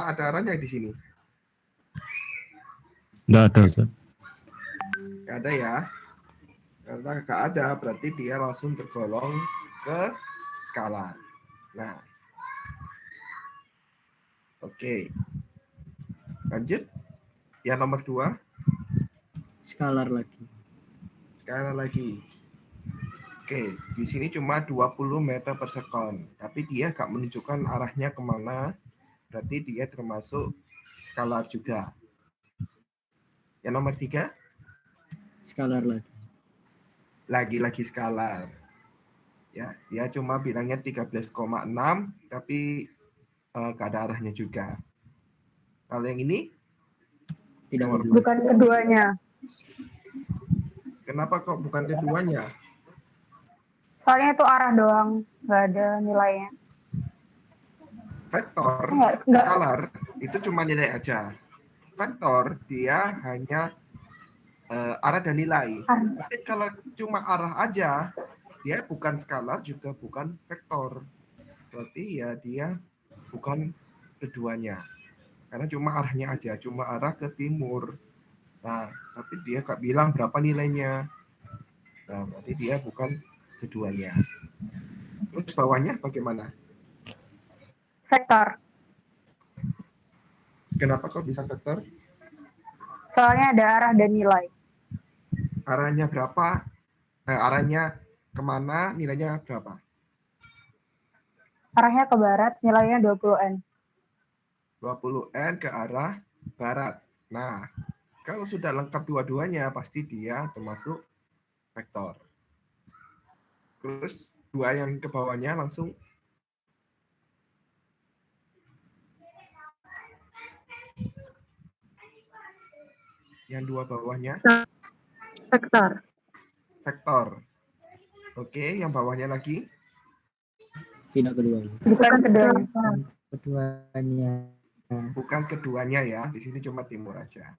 Apakah ada arahnya di sini? Nggak ada, Ustaz. Nggak ada ya. Karena nggak ada, berarti dia langsung tergolong ke skalar. Nah, oke. Lanjut. Yang nomor 2. Skalar lagi. Skalar lagi. Oke, di sini cuma 20 meter per sekon. Tapi dia nggak menunjukkan arahnya kemana. Berarti dia termasuk skalar juga. Yang nomor 3. Skalar lagi. Lagi-lagi skalar. Ya, dia cuma bilangnya 13,6, tapi nggak ada arahnya juga. Kalau yang ini? Tidak Nomor. kedua. Bukan keduanya. Kenapa kok bukan keduanya? Soalnya itu arah doang, nggak ada nilainya. Vektor, Nggak. skalar, itu cuma nilai aja. Vektor, dia hanya arah dan nilai. Tapi kalau cuma arah aja, dia bukan skalar juga bukan vektor. Berarti ya dia bukan keduanya. Karena cuma arahnya aja, cuma arah ke timur. Nah, tapi dia nggak bilang berapa nilainya. Nah, berarti dia bukan keduanya. Terus bawahnya bagaimana? Vektor. Kenapa kok bisa vektor? Soalnya ada arah dan nilai. Arahnya berapa? Arahnya kemana? Nilainya berapa? Arahnya ke barat, nilainya 20N. 20N ke arah barat. Nah, kalau sudah lengkap dua-duanya, pasti dia termasuk vektor. Terus, dua yang ke bawahnya langsung. Yang dua bawahnya? Vektor. Vektor. Oke, yang bawahnya lagi? Tidak keduanya. Bukan keduanya. Keduanya. Bukan keduanya ya, di sini cuma timur aja.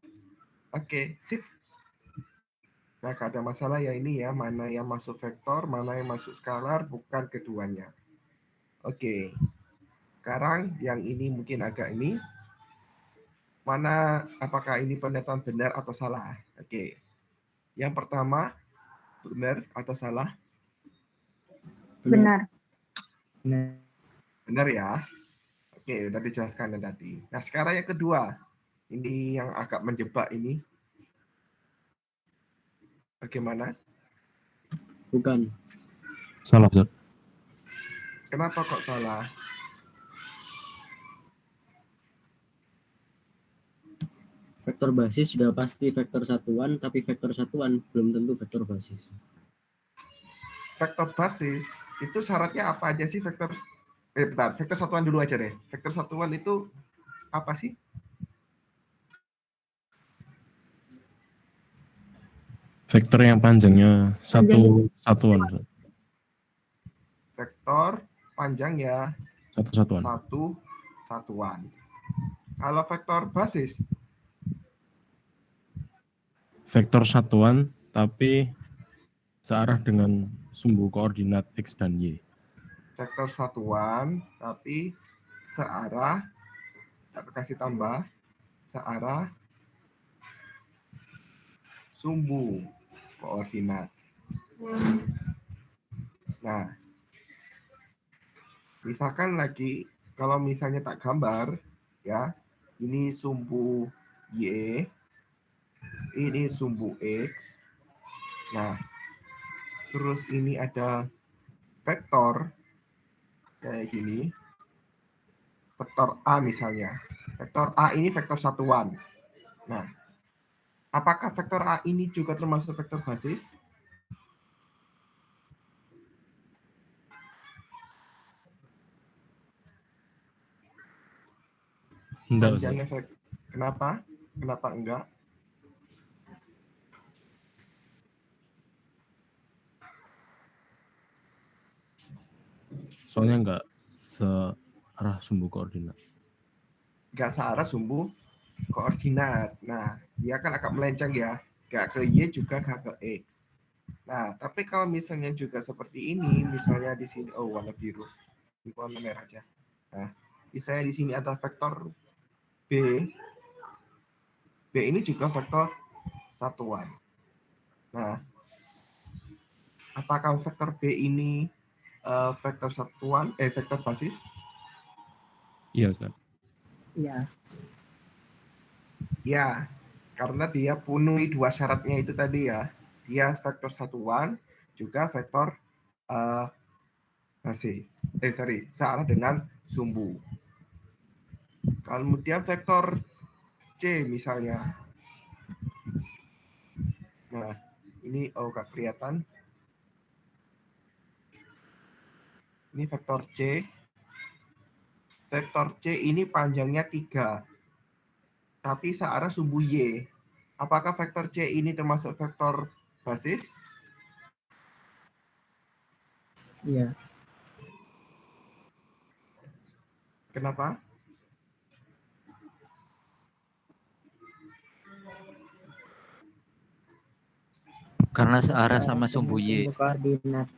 Oke, sip. Nah, nggak ada masalah ya ini ya, mana yang masuk vektor, mana yang masuk skalar, bukan keduanya. Oke. Sekarang yang ini mungkin agak ini. Mana apakah ini pernyataan benar atau salah? Oke. Yang pertama, benar atau salah? Benar. Benar ya. Oke, udah dijelaskan tadi. Nah, sekarang yang kedua. Ini yang agak menjebak ini. Bagaimana? Bukan. Salah, Ustaz. Kenapa kok salah? Vektor basis sudah pasti vektor satuan, tapi vektor satuan belum tentu vektor basis. Vektor basis itu syaratnya apa aja sih vektor? Bentar, vektor satuan dulu aja deh. Vektor satuan itu apa sih? Vektor yang panjangnya satuan. Ustaz. Vektor panjang ya Satu satuan. satu satuan. Kalau vektor basis, Vektor satuan tapi searah dengan sumbu koordinat X dan Y. vektor satuan tapi searah, kita kasih tambah, searah sumbu koordinat. Nah, misalkan lagi, kalau misalnya tak gambar, ya, ini sumbu Y, ini sumbu X. Nah, terus ini ada vektor kayak gini. Vektor A misalnya. Vektor A ini vektor satuan. Nah, apakah vektor A ini juga termasuk vektor basis? Enggak, Ustaz. Panjangnya kenapa? Kenapa enggak? Soalnya enggak searah sumbu koordinat. Enggak searah sumbu koordinat. Nah, dia kan agak melenceng ya. Enggak ke Y juga enggak ke X. Nah, tapi kalau misalnya juga seperti ini, misalnya di sini, warna biru, ini warna merah aja. Nah, misalnya di sini ada vektor B ini juga vektor satuan. Nah, apakah vektor B ini vektor satuan, vektor basis? Iya, Ustaz. Iya. Ya, karena dia penuhi dua syaratnya itu tadi ya. Dia vektor satuan, juga vektor basis. Searah dengan sumbu. Kemudian vektor C misalnya. Nah, ini nggak kelihatan. Ini vektor C. Vektor C ini panjangnya 3. Tapi searah sumbu Y. Apakah vektor C ini termasuk vektor basis? Iya. Kenapa? Karena searah sama sumbu Y. Koordinat.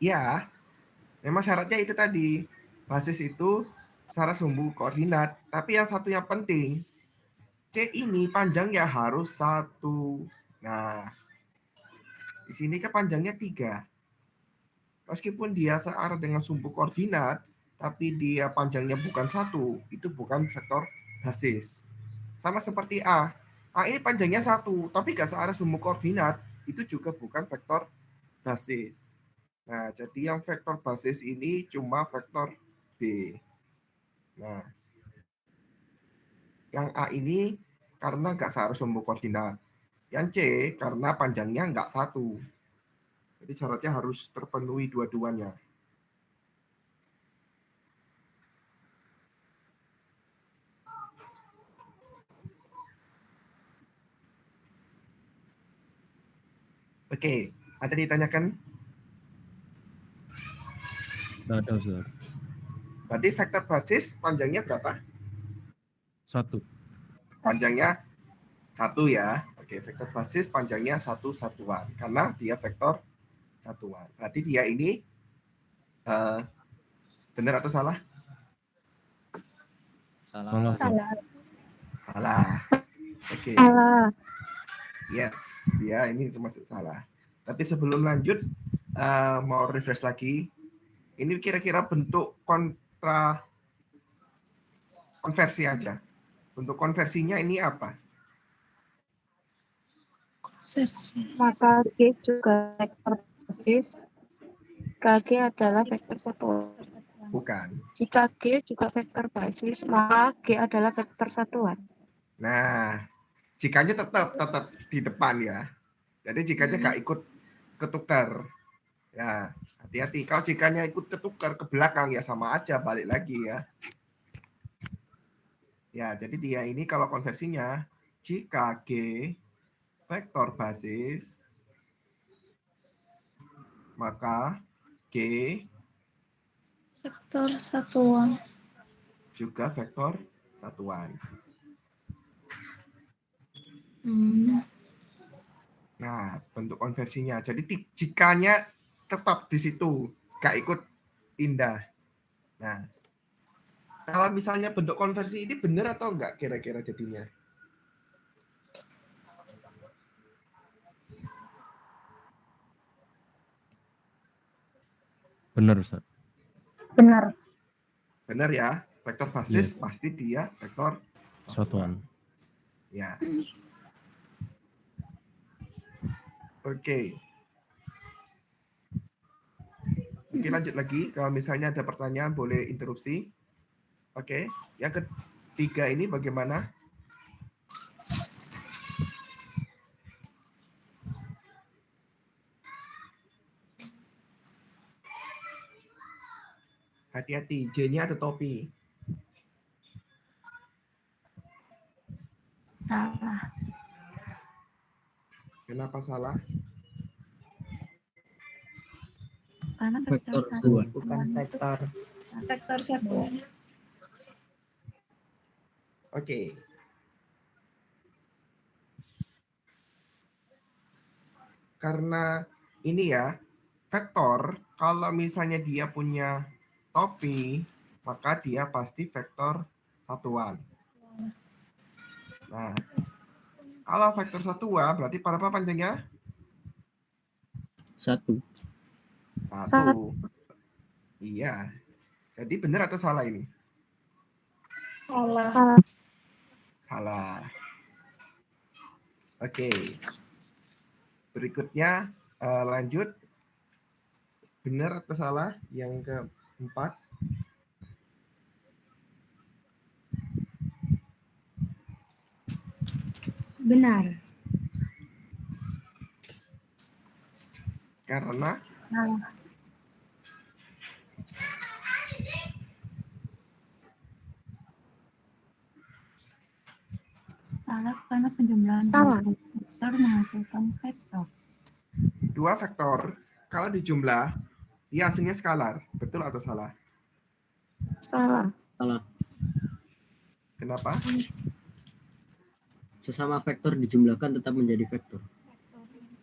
Ya, memang syaratnya itu tadi. Basis itu searah sumbu koordinat. Tapi yang satu yang penting, C ini panjangnya harus 1. Nah, di sini kan panjangnya 3. Meskipun dia searah dengan sumbu koordinat, tapi dia panjangnya bukan 1, itu bukan vektor basis. Sama seperti A. A ini panjangnya 1, tapi nggak searah sumbu koordinat, itu juga bukan vektor basis. Nah, jadi yang vektor basis ini cuma vektor B. Nah, yang A ini karena nggak searah sumbu koordinat. Yang C karena panjangnya nggak 1. Jadi syaratnya harus terpenuhi dua-duanya. Oke, ada ditanyakan? Tidak ada, Ustaz. Berarti vektor basis panjangnya berapa? 1. Panjangnya 1 ya. Oke, vektor basis panjangnya 1 satuan. Karena dia vektor satuan. Berarti dia ini benar atau salah? Salah. Salah. Salah. Oke. Salah. Yes, dia ini termasuk salah. Tapi sebelum lanjut, mau refresh lagi. Ini kira-kira bentuk konversi aja. Bentuk konversinya ini apa? Maka G juga vektor basis. K adalah vektor satuan. Bukan. Jika G juga vektor basis, maka G adalah vektor satuan. Nah, jikanya tetap di depan ya. Jadi jikanya nggak ikut ketukar. Ya, hati-hati. Kalau jikanya ikut ketukar ke belakang ya sama aja, balik lagi ya. Ya, jadi dia ini kalau konversinya, jika G vektor basis, maka G vektor satuan. juga vektor satuan. Nah, bentuk konversinya. Jadi jikanya tetap di situ, nggak ikut pindah. Nah, kalau misalnya bentuk konversi ini benar atau enggak kira-kira jadinya? Benar, Ustaz. Benar. Benar ya, vektor basis pasti dia vektor Satuan. Ya. Oke. Oke, lanjut lagi. Kalau misalnya ada pertanyaan boleh interupsi. Oke, yang ketiga ini bagaimana? Hati-hati, J-nya ada topi. Salah. Kenapa salah? Karena Vektor satuan. Bukan Vektor satuan. Oke. Karena ini ya, vektor, kalau misalnya dia punya topi, maka dia pasti vektor satuan. Nah, kalau vektor satuan berarti berapa panjangnya? 1. 1. Iya. Jadi benar atau salah ini? Salah. Salah. Oke. Berikutnya lanjut. Benar atau salah? Yang keempat. Benar. Karena Salah karena penjumlahan vektor menghasilkan vektor. dua vektor kalau dijumlah dia hasilnya skalar. Betul atau salah? Salah. Salah. Kenapa? Sesama vektor dijumlahkan tetap menjadi vektor.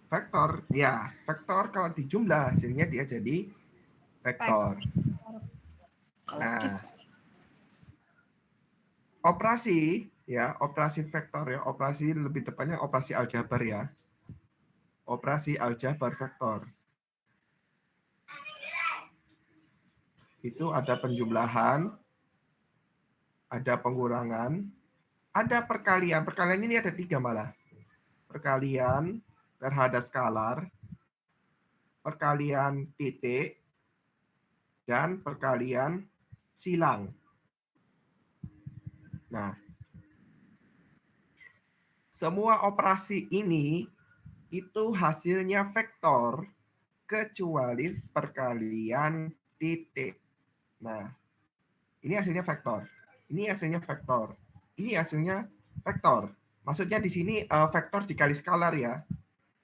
Vektor, ya, vektor kalau dijumlah hasilnya dia jadi vektor. Nah, operasi ya, operasi vektor ya, operasi lebih tepatnya operasi aljabar ya. Operasi aljabar vektor. Itu ada penjumlahan, ada pengurangan, ada perkalian. Perkalian ini ada 3 malah. Perkalian terhadap skalar, perkalian titik, dan perkalian silang. Nah, semua operasi ini itu hasilnya vektor kecuali perkalian titik. Nah, ini hasilnya vektor. Ini hasilnya vektor. Ini hasilnya vektor. Maksudnya di sini vektor dikali skalar ya.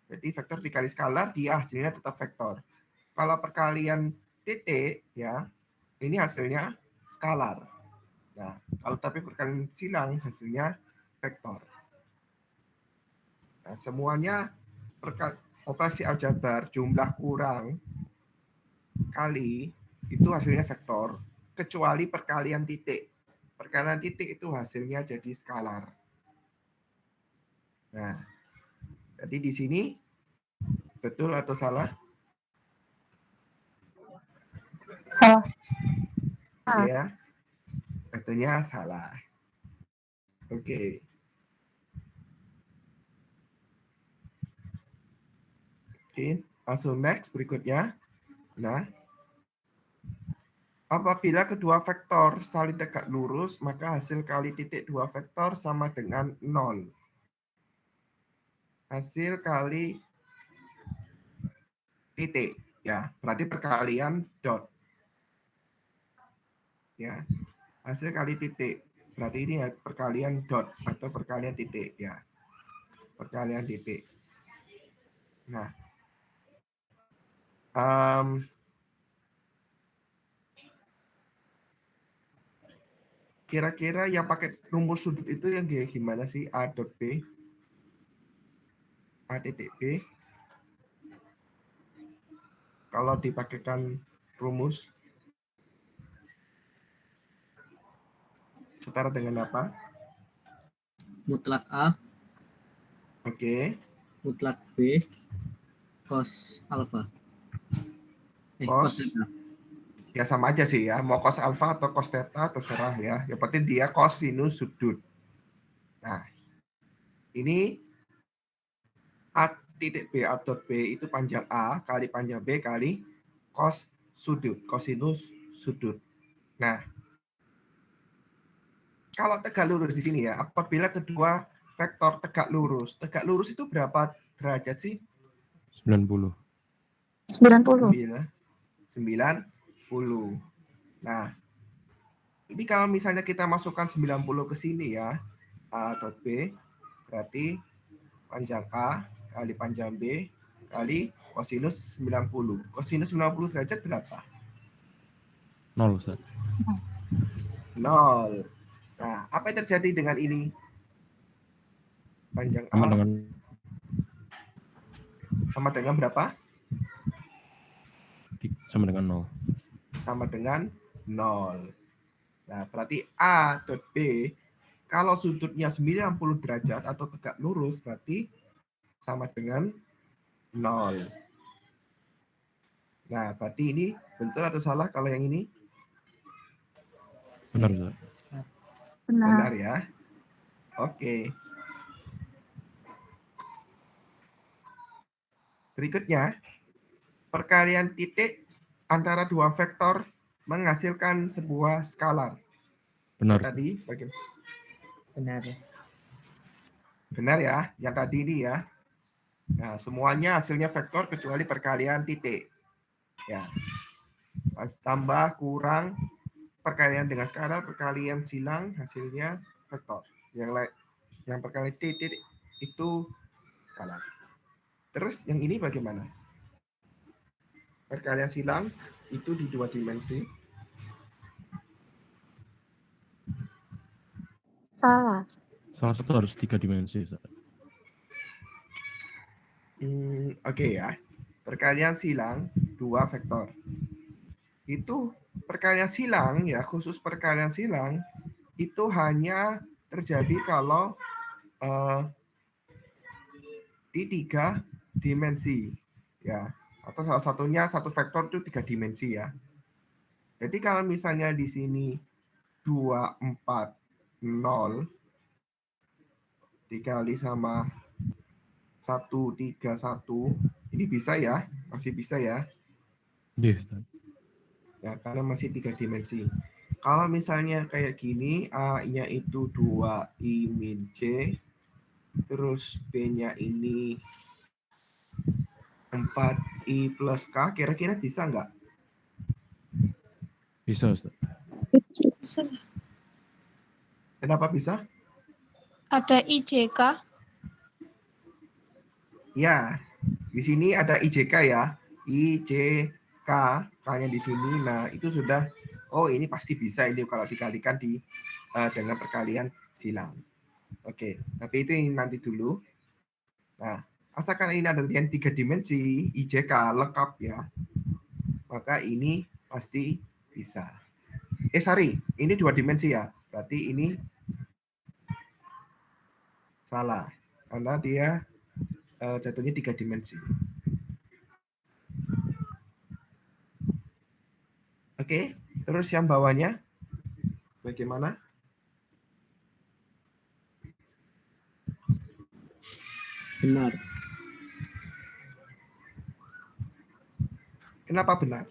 Jadi vektor dikali skalar dia hasilnya tetap vektor. Kalau perkalian titik ya, ini hasilnya skalar. Nah, kalau tapi perkalian silang hasilnya vektor. Nah, semuanya operasi aljabar jumlah kurang kali itu hasilnya vektor kecuali perkalian titik. Perkalian titik itu hasilnya jadi skalar. Nah, jadi di sini betul atau salah? Salah. Ya, katanya salah. Oke. Oke, langsung next berikutnya. Nah, apabila kedua vektor saling tegak lurus, maka hasil kali titik dua vektor sama dengan 0. Hasil kali titik, ya, berarti perkalian dot. Ya, hasil kali titik, berarti ini perkalian dot atau perkalian titik, ya. Perkalian titik. Nah, kira-kira yang pakai rumus sudut itu yang gimana sih? A dot B, A titik B. Kalau dipakaikan rumus setara dengan apa? Mutlak A, Oke. mutlak B, cos alfa. Cos. Theta. Ya sama aja sih ya, mau cos alfa atau cos theta terserah ya. Yang penting dia kosinus sudut. Nah, ini A titik B, A dot B itu panjang A kali panjang B kali cos sudut, kosinus sudut. Nah, kalau tegak lurus di sini ya, apabila kedua vektor tegak lurus itu berapa derajat sih? 90. 90. 90. Nah, ini kalau misalnya kita masukkan 90 ke sini ya, A dot B, berarti panjang A kali panjang B kali kosinus 90. Kosinus 90 derajat berapa? 0, Ustaz. 0. Nah, apa yang terjadi dengan ini? Panjang Sama A dengan sama dengan berapa? sama dengan 0. Sama dengan 0. Nah, berarti A dot B, kalau sudutnya 90 derajat atau tegak lurus, berarti sama dengan 0. Nah, berarti ini benar atau salah kalau yang ini? Benar, Ustaz. Benar Benar. ya. Oke. Berikutnya, perkalian titik antara dua vektor menghasilkan sebuah skalar. Benar. Tadi bagaimana? Benar. Benar ya, yang tadi ini ya. Nah, semuanya hasilnya vektor kecuali perkalian titik. Ya. Pas tambah kurang perkalian dengan skalar, perkalian silang hasilnya vektor. Yang perkalian titik itu skalar. Terus yang ini bagaimana? Perkalian silang itu di 2 dimensi. Salah. Salah satu harus 3 dimensi, Ustaz. Oke ya. Perkalian silang 2 vektor. Itu perkalian silang ya, khusus perkalian silang itu hanya terjadi kalau di 3 dimensi ya, atau salah satunya satu vektor itu 3 dimensi ya. Jadi kalau misalnya di sini 2, 4, 0 dikali sama 1, 3, 1, ini bisa ya, masih bisa ya. Iya, Ustaz. Ya, karena masih 3 dimensi. Kalau misalnya kayak gini, A-nya itu 2I min C, terus B-nya ini 4I plus K, kira-kira bisa nggak? Bisa, Ustaz. Bisa. Kenapa bisa? Ada IJK. Ya, di sini ada IJK ya. IJK, K-nya di sini. Nah, itu sudah, oh ini pasti bisa ini kalau dikalikan dengan perkalian silang. Oke, tapi itu nanti dulu. Nah, asalkan ini ada yang 3 dimensi, IJK lengkap ya, maka ini pasti bisa. Sorry, ini 2 dimensi ya. Berarti ini salah. Karena dia jatuhnya 3 dimensi. Oke, terus yang bawahnya bagaimana? Benar. Kenapa benar?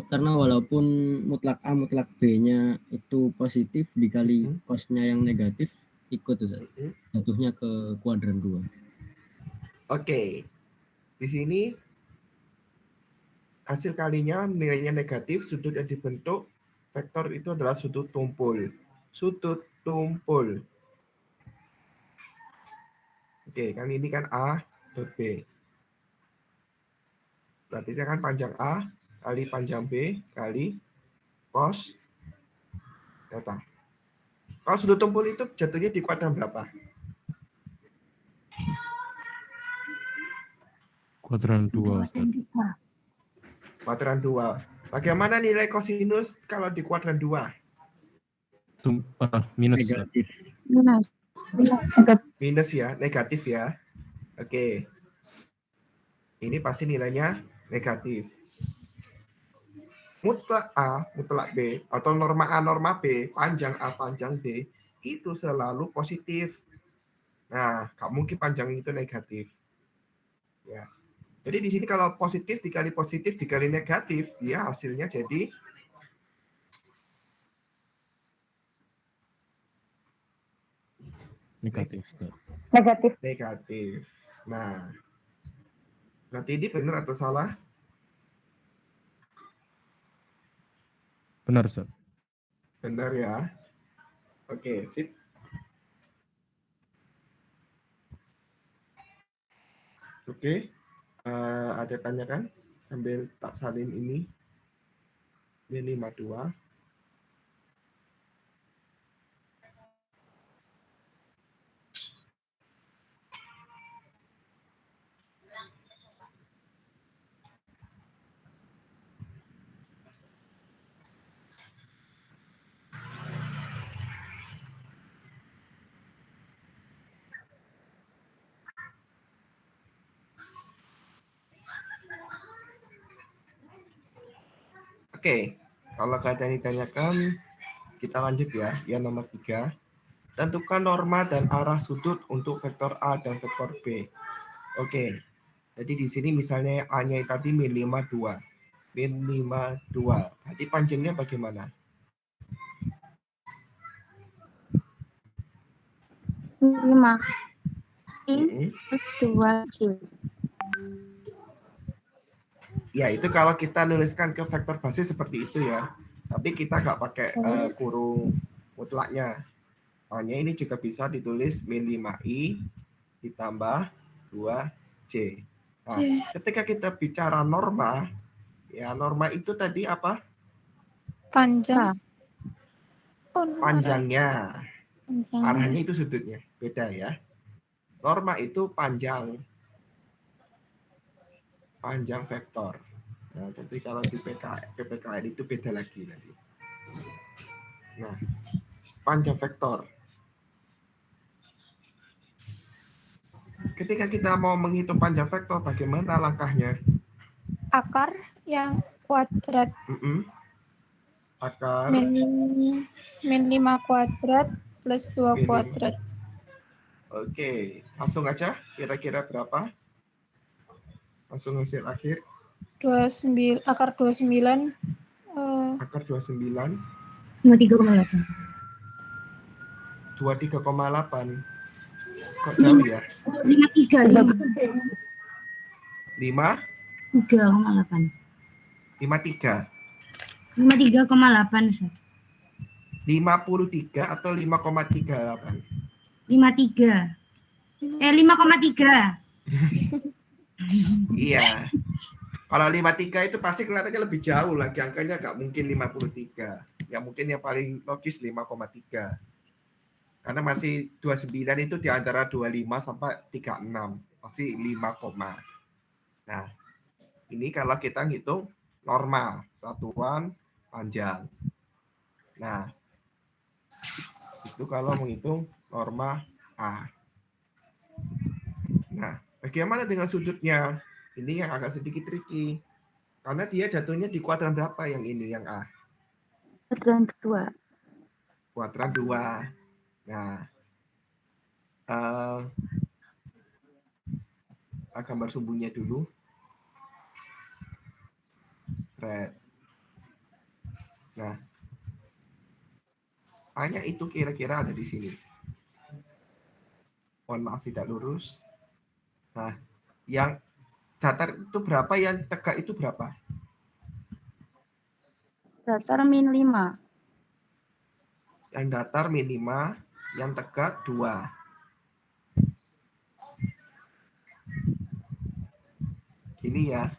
Karena walaupun mutlak A mutlak B-nya itu positif dikali cos-nya yang negatif ikut tuh, jatuhnya ke kuadran 2. Oke. Di sini hasil kalinya nilainya negatif, sudut yang dibentuk vektor itu adalah sudut tumpul. Sudut tumpul. Oke, kan ini kan A dot B. Berarti dia kan panjang A kali panjang B kali cos theta. Kalau sudut tumpul itu jatuhnya di kuadran berapa? Kuadran 2, Ustaz. Kuadran 2. Bagaimana nilai kosinus kalau di kuadran 2? Minus, Ustaz. Negatif. Minus ya, negatif ya. Oke. Ini pasti nilainya negatif. Mutlak A, mutlak B, atau norma A, norma B, panjang A, panjang B, itu selalu positif. Nah, nggak mungkin panjang itu negatif. Ya. Jadi di sini kalau positif dikali negatif, dia hasilnya jadi Negatif, Ustaz. Negatif. negatif. Nah, berarti ini benar atau salah? Benar, Ustaz. Benar ya. Oke, sip. Oke, ada tanya kan? Sambil tak salin ini. Min 52. Oke, kalau kalian ditanyakan, kita lanjut ya. Yang nomor 3, tentukan norma dan arah sudut untuk vektor A dan vektor B. Oke, jadi di sini misalnya A-nya tadi min 52. Min 52. Berarti panjangnya bagaimana? 5 I plus 2J. Ya, itu kalau kita nuliskan ke vektor basis seperti itu ya. Tapi kita nggak pakai kurung mutlaknya. A-nya ini juga bisa ditulis min 5I ditambah 2J. Nah, ketika kita bicara norma, ya norma itu tadi apa? Panjang. Panjangnya. Panjangnya. Arahnya itu sudutnya. Beda ya. Norma itu panjang vektor. Nah, tapi kalau di PPKN itu beda lagi nanti. Nah, panjang vektor. Ketika kita mau menghitung panjang vektor, bagaimana langkahnya? Akar yang kuadrat. Akar min 5 kuadrat plus 2 min. kuadrat. Oke, langsung aja. Kira-kira berapa? Langsung hasil akhir. 29, akar 29. Akar 29. 23,8. 23,8. Kok jauh ya? 53. 3,8. 53,8. 53 atau 5,38? 53. 5,3. Iya. Kalau 53 itu pasti kelihatannya lebih jauh lagi. Angkanya nggak mungkin 53. Ya mungkin yang paling logis 5,3. Karena masih 29 itu di antara 25 sampai 36. Pasti 5, nah, ini kalau kita ngitung norma, satuan panjang. Nah, itu kalau menghitung norma A. Nah, bagaimana dengan sudutnya? Ini yang agak sedikit tricky. Karena dia jatuhnya di kuadran berapa yang ini, yang A? Kuadran 2. Kuadran 2. Nah, gambar sumbunya dulu. Nah, A-nya itu kira-kira ada di sini. Mohon maaf tidak lurus. Nah, yang datar itu berapa, yang tegak itu berapa? Datar min 5. Yang datar min 5, yang tegak 2. Gini ya.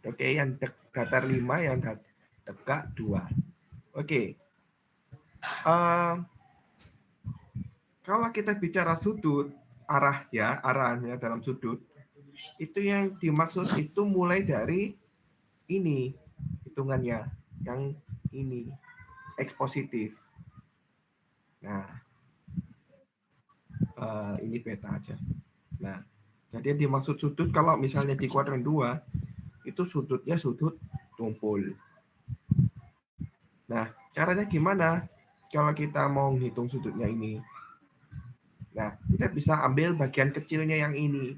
Oke, yang datar 5, yang tegak 2. Oke. Kalau kita bicara sudut, arah ya, arahnya dalam sudut, itu yang dimaksud itu mulai dari ini, hitungannya, yang ini, X positif. Nah, ini beta aja. Nah, jadi yang dimaksud sudut kalau misalnya di kuadran 2, itu sudutnya sudut tumpul. Nah, caranya gimana? Kalau kita mau menghitung sudutnya ini. Nah, kita bisa ambil bagian kecilnya yang ini.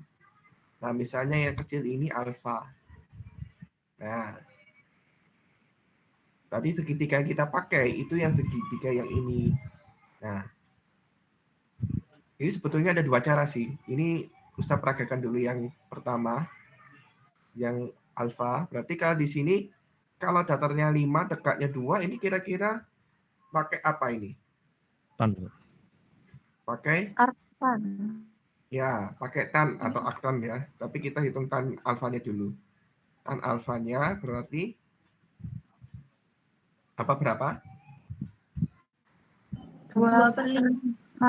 Nah, misalnya yang kecil ini alfa. Nah, tadi segitiga yang kita pakai itu yang segitiga yang ini. Nah, ini sebetulnya ada 2 cara sih. Ini Ustaz peragakan dulu yang pertama, yang alfa. Berarti kalau di sini, kalau datarnya 5, dekatnya 2, ini kira-kira pakai apa ini? Tanda. Pakai Arfan. Ya, pakai tan atau aktan ya. Tapi kita hitung tan alfanya dulu. Tan alfanya berarti apa berapa? 2/5.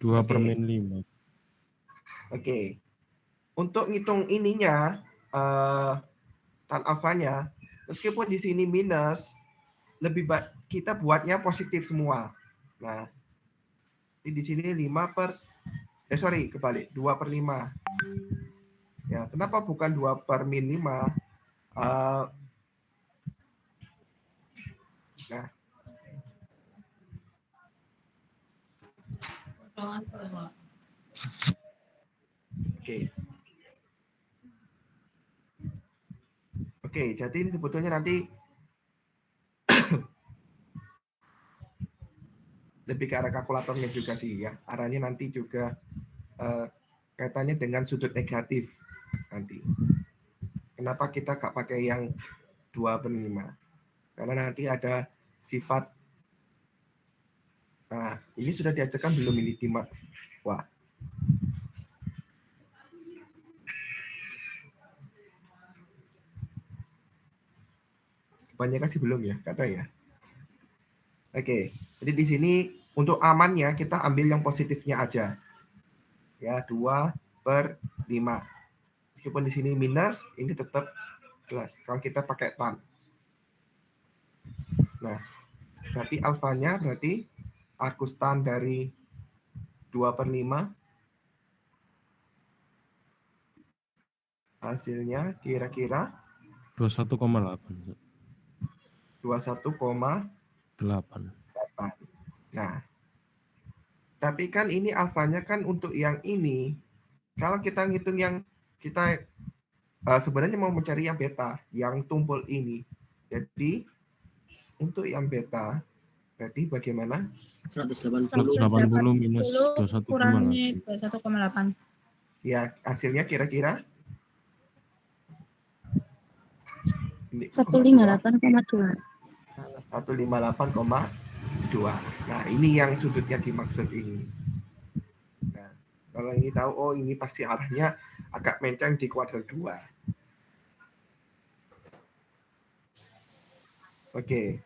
2 per Oke. min 5. Oke. Untuk ngitung ininya, tan alfanya, meskipun di sini minus, lebih baik kita buatnya positif semua. Nah, di sini 2/5. Ya, kenapa bukan 2 per min 5? Nah, oke. Oke, jadi ini sebetulnya nanti lebih ke arah kalkulatornya juga sih ya. Arahnya nanti juga kaitannya dengan sudut negatif nanti. Kenapa kita nggak pakai yang 2/5? Karena nanti ada sifat. Nah, ini sudah diajarkan belum ini Timah? Wah. Kebanyakan sih belum ya, kata ya. Oke, jadi di sini untuk amannya kita ambil yang positifnya aja. Ya, 2/5. Meskipun di sini minus, ini tetap plus. Kalau kita pakai tan. Nah, berarti alfanya berarti arcus tan dari 2/5. Hasilnya kira-kira 21,8. 21,8. 8. Nah, tapi kan ini alfanya kan untuk yang ini. Kalau kita ngitung yang kita sebenarnya mau mencari yang beta, yang tumpul ini. Jadi untuk yang beta, berarti bagaimana? 180 minus 21,8. kurangi 21,8. Ya, hasilnya kira-kira 158,2. 158,2. Nah, ini yang sudutnya dimaksud ini. Nah, kalau ini tahu, oh ini pasti arahnya agak mencang di kuadran 2. Oke.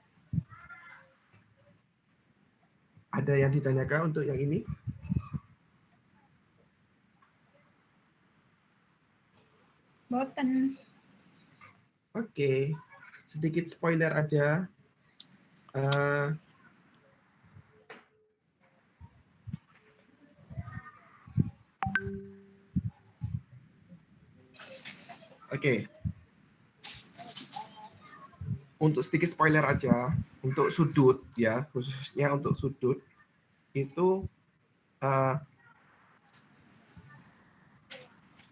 Ada yang ditanyakan untuk yang ini? Boten. Oke. Sedikit spoiler aja. Oke. Untuk sedikit spoiler aja, untuk sudut ya, khususnya untuk sudut itu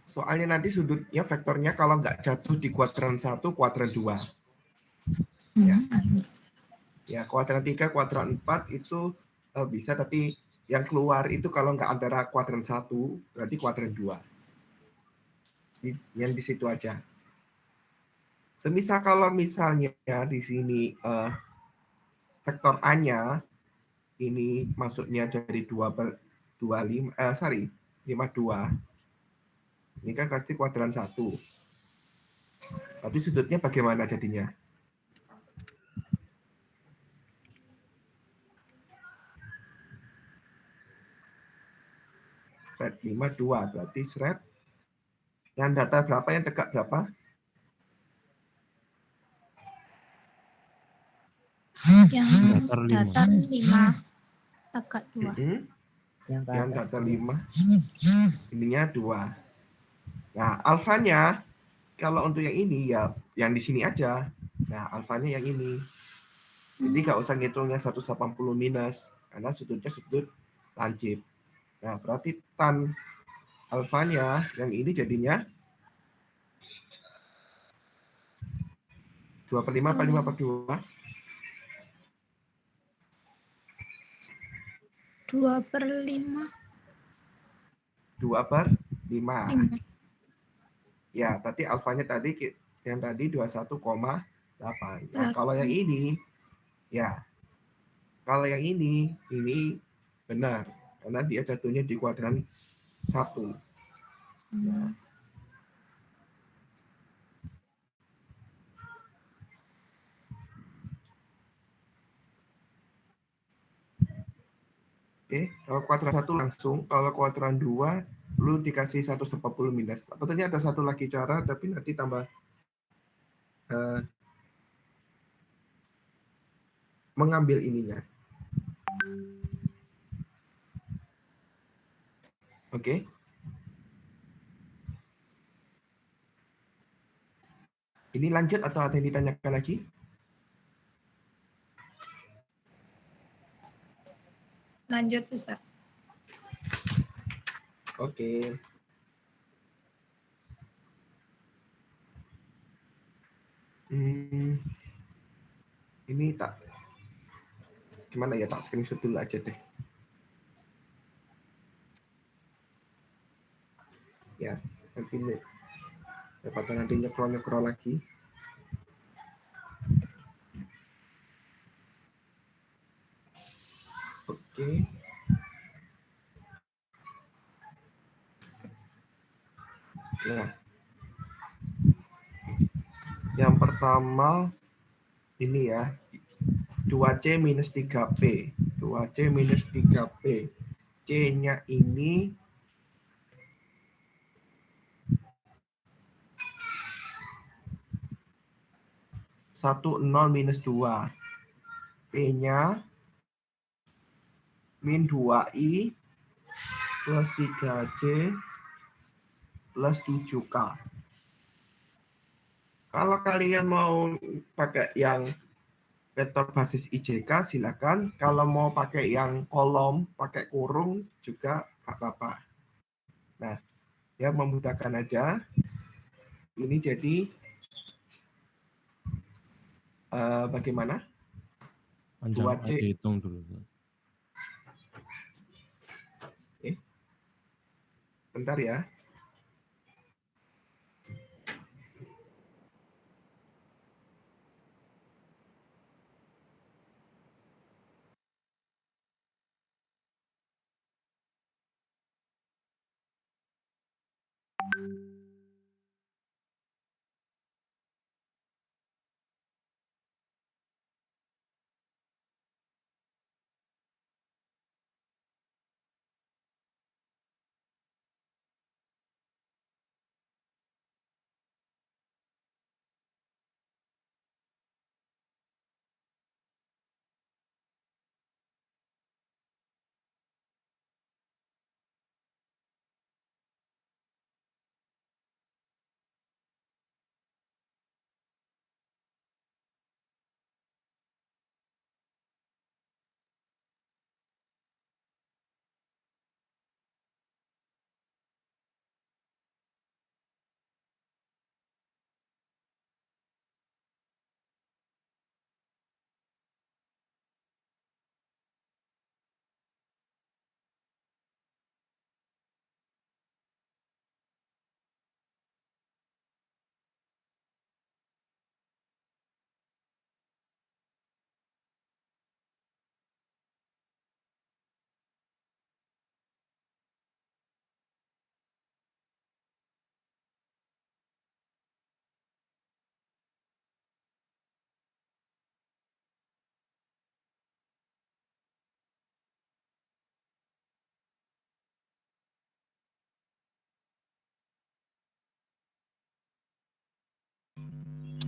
soalnya nanti sudutnya vektornya kalau nggak jatuh di kuadran 1, kuadran 2. Ya. Ya, kuadran 3, kuadran 4 itu bisa, tapi yang keluar itu kalau nggak antara kuadran 1, berarti kuadran 2. Yang di situ aja. Semisal kalau misalnya di sini vektor A-nya ini masuknya dari 2/5, 52. Ini kan berarti kuadran 1. Tapi sudutnya bagaimana jadinya? Seret 52, berarti seret yang datar berapa, yang tegak berapa? Yang datar 5, tegak 2. Yang datar 5, ininya 2. Nah, alfanya kalau untuk yang ini ya yang di sini aja. Nah, alfanya yang ini. Jadi nggak usah ngitungnya 180 minus karena sudutnya sudut lancip. Nah, berarti tan alfanya yang ini jadinya 2/5 apa 5/2? 2/5. 2/5. Ya, berarti alfanya tadi yang tadi 21,8. Nah, kalau yang ini ya. Kalau yang ini benar karena dia jatuhnya di kuadran 1. Oke, kalau kuadran 1 langsung, kalau kuadran 2 lu dikasih 180 minus. Sebetulnya ada satu lagi cara, tapi nanti tambah mengambil ininya. Oke. Ini lanjut atau ada yang ditanyakan lagi? Lanjut Ustaz. Oke. Ini tak gimana ya, tak screenshot dulu aja deh. Ya, nanti daripada nanti nyekrol lagi. Oke. Nah, yang pertama ini ya, 2C minus 3P. 2C minus 3P. C-nya ini satu nol minus 2. P-nya min 2I plus 3C plus 7K. Kalau kalian mau pakai yang vektor basis IJK, silakan. Kalau mau pakai yang kolom, pakai kurung juga nggak apa-apa. Nah, ya memudahkan aja. Ini jadi bagaimana? Panjang 2C. dihitung dulu. Bentar ya.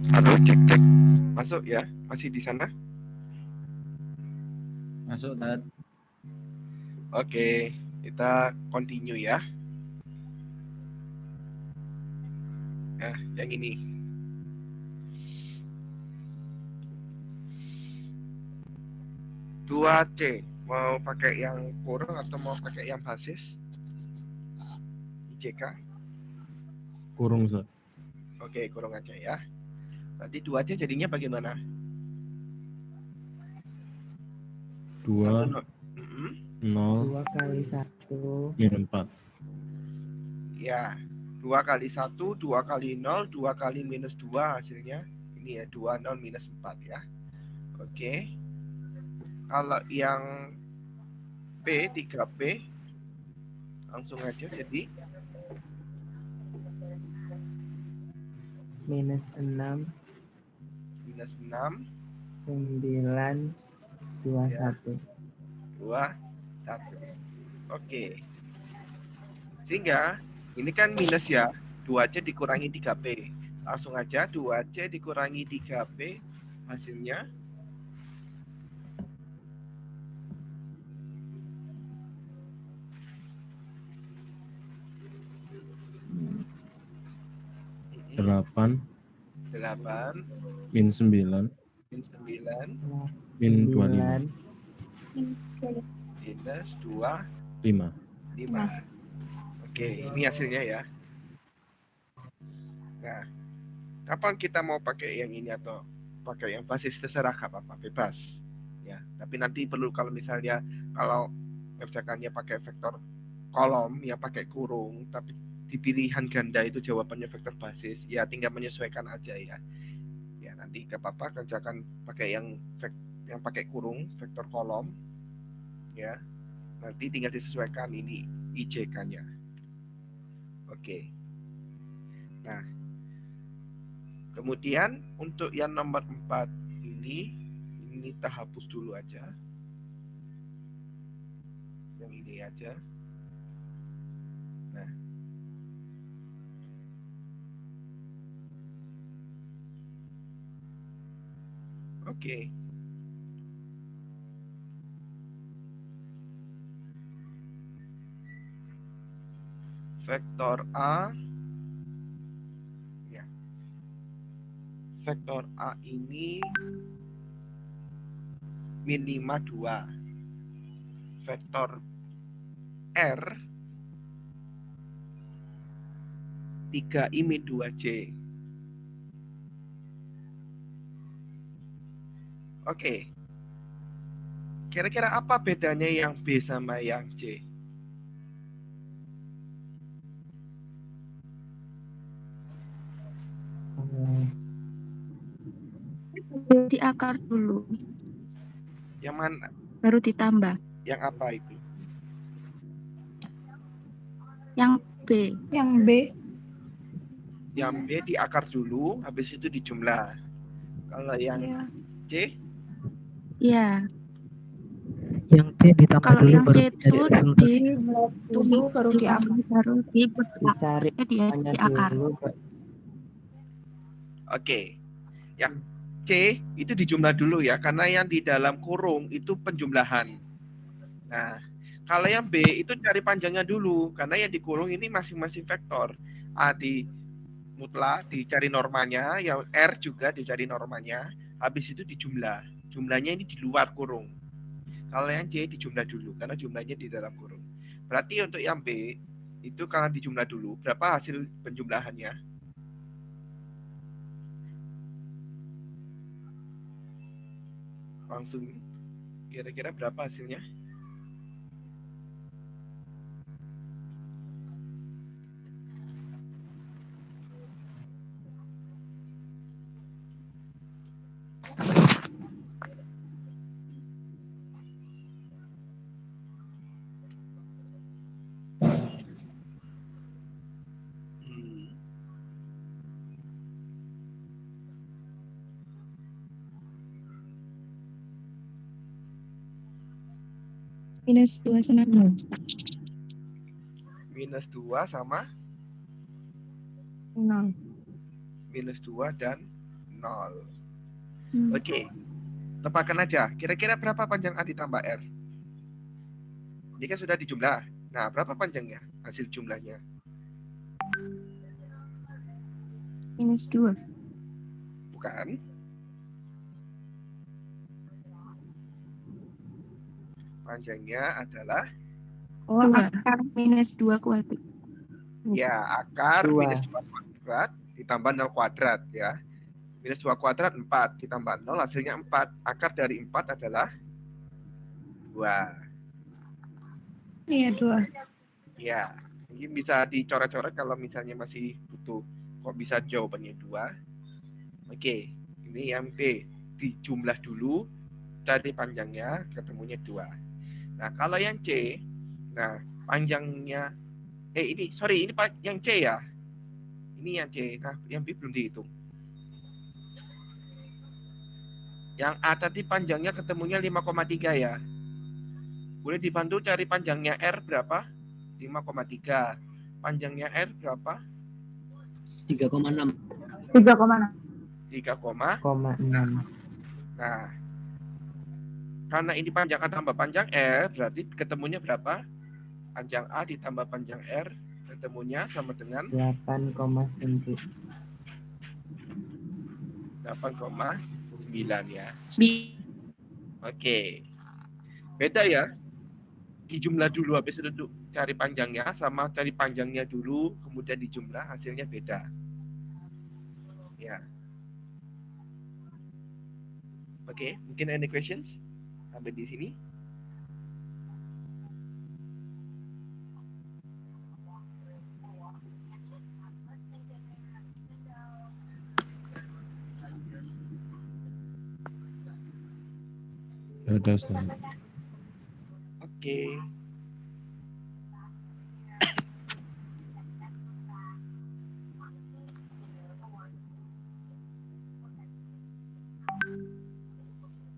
Halo, cek. Masuk ya? Masih di sana? Masuk, Tat. Oke, kita continue ya. Nah, yang ini. Dua C. Mau pakai yang kurung atau mau pakai yang basis? IJK? Kurung, Ustaz. Oke, kurung aja ya. Nanti 2C jadinya bagaimana? 2, 0, 2 kali 1 min 4. Ya, 2 kali 1, 2 kali 0, 2 kali minus 2 hasilnya. Ini ya, 2, 0, minus 4 ya. Oke. Kalau yang P 3P. Langsung aja jadi minus 6, 9, 21. 21. Oke. Sehingga ini kan minus ya. 2C dikurangi 3P. Langsung aja 2C dikurangi 3P. Hasilnya Delapan. Min 9. Min 9. Min 25. Minus 2. 5. Oke, ini hasilnya ya. Nah, kapan kita mau pakai yang ini atau pakai yang basis terserah, gak apa-apa, bebas. Ya, tapi nanti perlu kalau misalnya kalau misalkannya pakai vektor kolom ya pakai kurung, tapi di pilihan ganda itu jawabannya vektor basis, ya tinggal menyesuaikan aja ya. Ya nanti gak apa-apa kerjakan pakai yang pakai kurung vektor kolom, ya. Nanti tinggal disesuaikan ini IJK-nya. Oke. Nah, kemudian untuk yang nomor 4 ini kita hapus dulu aja. Yang ini aja. Nah. Oke. Vektor A. Ya. Vektor A ini min 5, 2. Vektor R 3I min 2J. Oke. Kira-kira apa bedanya yang B sama yang C? Di akar dulu. Yang mana? Baru ditambah. Yang apa itu? Yang B. Yang B. Yang B di akar dulu, habis itu dijumlah. Kalau yang C? Iya. Yang C ditambah Kalau dulu yang baru C itu Dulu baru di akar. dicari di akar. dulu. Oke. Yang C itu dijumlah dulu ya, karena yang di dalam kurung itu penjumlahan. Nah, kalau yang B itu cari panjangnya dulu, karena yang di kurung ini masing-masing vektor. A di mutlak dicari normanya, yang R juga dicari normanya, habis itu dijumlah. Jumlahnya ini di luar kurung. Kalau yang C dijumlah dulu, karena jumlahnya di dalam kurung. Berarti untuk yang B, itu kalau dijumlah dulu, berapa hasil penjumlahannya? Langsung, kira-kira berapa hasilnya? Minus 2 sama 0. Minus 2 sama 0. minus 2 dan 0. Oke. Tebakan aja. Kira-kira berapa panjang A ditambah R? Ini kan sudah dijumlah. Nah, berapa panjangnya? Hasil jumlahnya. Minus 2. Bukan. Panjangnya adalah akar minus 2 kuadrat. ya, akar 2. minus 2 kuadrat ditambah 0 kuadrat ya. Minus 2 kuadrat 4 ditambah 0 hasilnya 4. Akar dari 4 adalah 2. Iya, 2. Ya, mungkin bisa dicoret-coret kalau misalnya masih butuh kok bisa jawabannya 2. Oke, ini yang B dijumlah dulu, cari panjangnya ketemunya 2. Nah, kalau yang C, nah panjangnya ini yang C ya. Ini yang C. Nah, yang B belum dihitung. Yang A tadi panjangnya ketemunya 5,3 ya. Boleh dibantu cari panjangnya R berapa? 5,3. Panjangnya R berapa? 3,6. 3,6. Nah, karena ini panjang A tambah panjang R, berarti ketemunya berapa? Panjang A ditambah panjang R, ketemunya sama dengan 8,9. 8,9 ya. Oke. Beda ya. Dijumlah dulu habis itu cari panjangnya, sama cari panjangnya dulu kemudian dijumlah, hasilnya beda. Ya. Oke, mungkin any questions sampai di sini? Ada, Ustaz. Oke.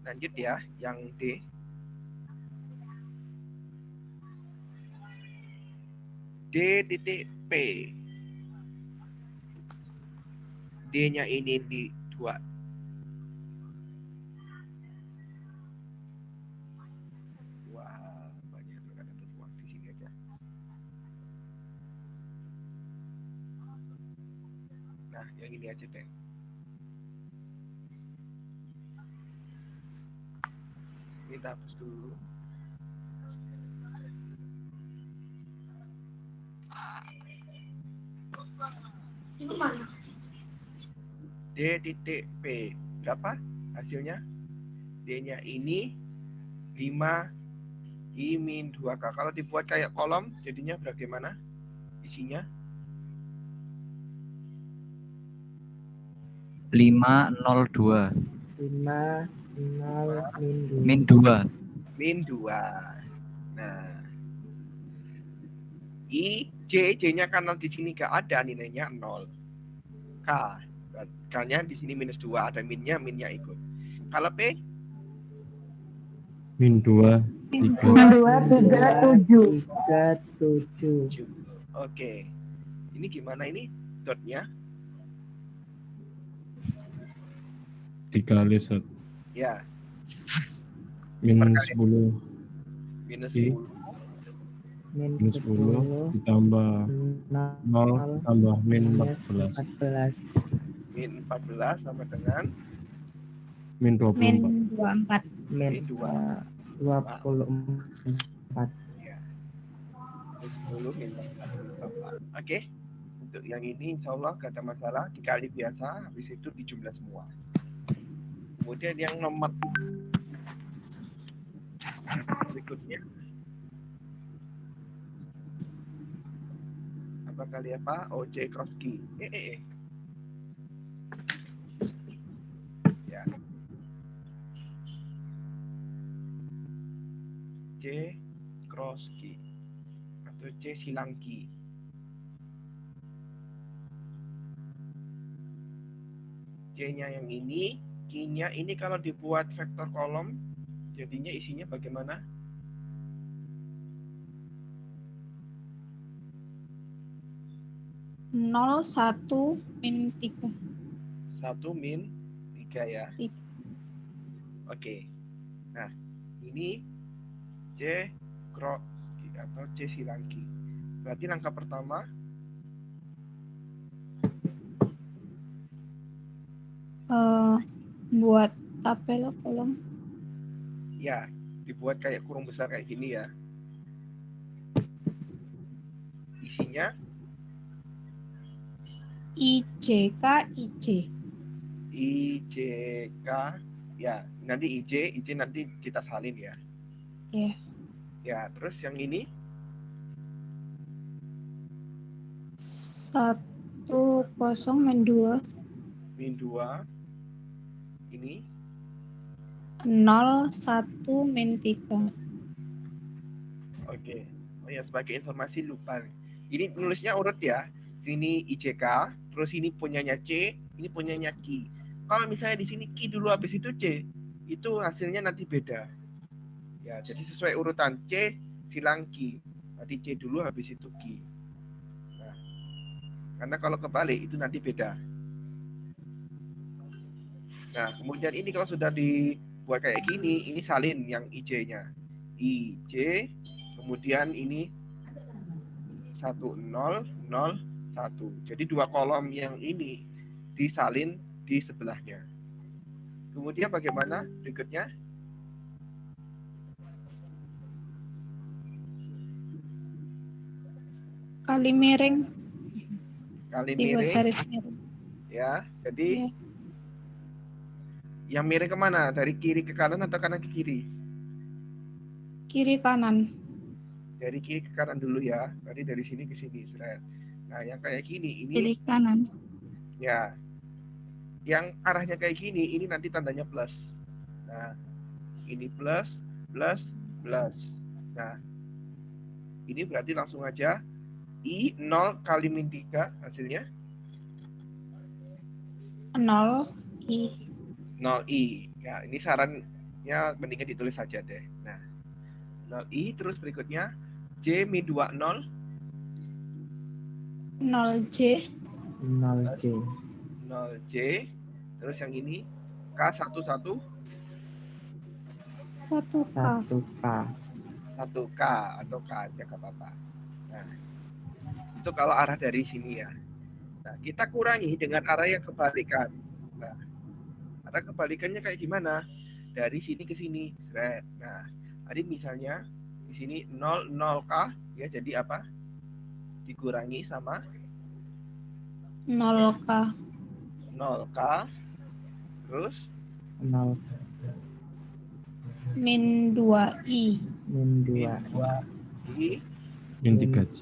Lanjut ya, yang D. D.P. D-nya ini di 2. Wah, banyak ada berbuang di sini aja. Nah, yang ini aja deh. Kita hapus dulu. D.P. Berapa hasilnya? D-nya ini 5 I-2K. Kalau dibuat kayak kolom, jadinya bagaimana isinya? 502. 5, 0, Min 2. Min 2. Nah, J-nya karena di sini nggak ada nilainya 0. K, K-nya di sini minus 2, ada minnya ikut. Kalau P? Min 2, 3. 2, 3, 7. Oke. Ini gimana ini dotnya? Dikali Ustaz. Ya. Min Perkali. 10. Minus I. 10. Min 10 ditambah 0 tambah min 14. Min 14 sama dengan Min 24. Min 24. Min 2. 24. Ya. Min 10 min 24. Oke. Untuk yang ini insya Allah gak ada masalah. Dikali biasa, habis itu dijumlah semua. Kemudian yang nomor berikutnya. Apa kali apa? OJ Kroski. Ya. C Kroski atau C Silangki. C-nya yang ini, Q-nya ini kalau dibuat vektor kolom, jadinya isinya bagaimana? Nol, 1, min 3. 1 min 3 ya. 3. Oke. Nah, ini C Kroski atau C Silangki. Berarti langkah pertama Buat tabel kolom. ya dibuat kayak kurung besar kayak gini ya. Isinya IJK, IJ. IJK ya, nanti IJ nanti kita salin ya. Ya. Ya, terus yang ini 1, 0, min 2. min 2 ini 0, 1, min 3. Oke. Oh ya, sebagai informasi lupa. Ini nulisnya urut ya. Sini IJK, terus ini punyanya C, ini punyanya Ki. Kalau misalnya di sini Ki dulu habis itu C, itu hasilnya nanti beda. Ya, jadi sesuai urutan C silang Ki. Nanti C dulu habis itu Ki. Nah, karena kalau kebalik itu nanti beda. Nah, kemudian ini kalau sudah dibuat kayak gini, ini salin yang IJ-nya. IJ, kemudian ini 1, 0, 0, 1. Jadi dua kolom yang ini disalin di sebelahnya. Kemudian bagaimana berikutnya? Kali miring. Kali Dibuat miring. garis miring. Ya, jadi Ya. yang miring kemana? Dari kiri ke kanan atau kanan ke kiri? Kiri kanan. Dari kiri ke kanan dulu ya. Tadi dari sini ke sini. Nah, yang kayak gini ini Kiri kanan. ya. Yang arahnya kayak gini ini nanti tandanya plus. Nah, ini plus, plus, plus. Nah, ini berarti langsung aja I 0 kali min 3 hasilnya 0 I. 0I. Ya, ini sarannya mendingan ditulis saja deh. Nah, 0I terus berikutnya J min 2 0 0J. 0J. 0J terus yang ini K11 1K. 1K. 1K atau K aja gak apa-apa. Nah, itu kalau arah dari sini ya. Nah, kita kurangi dengan arah yang kebalikan. Nah, arah kebalikannya kayak gimana? Dari sini ke sini. Nah, tadi misalnya di sini 0 0K ya, jadi apa? Dikurangi sama 0K. 0K terus 0 Min 2I. min 2 I Min 3J.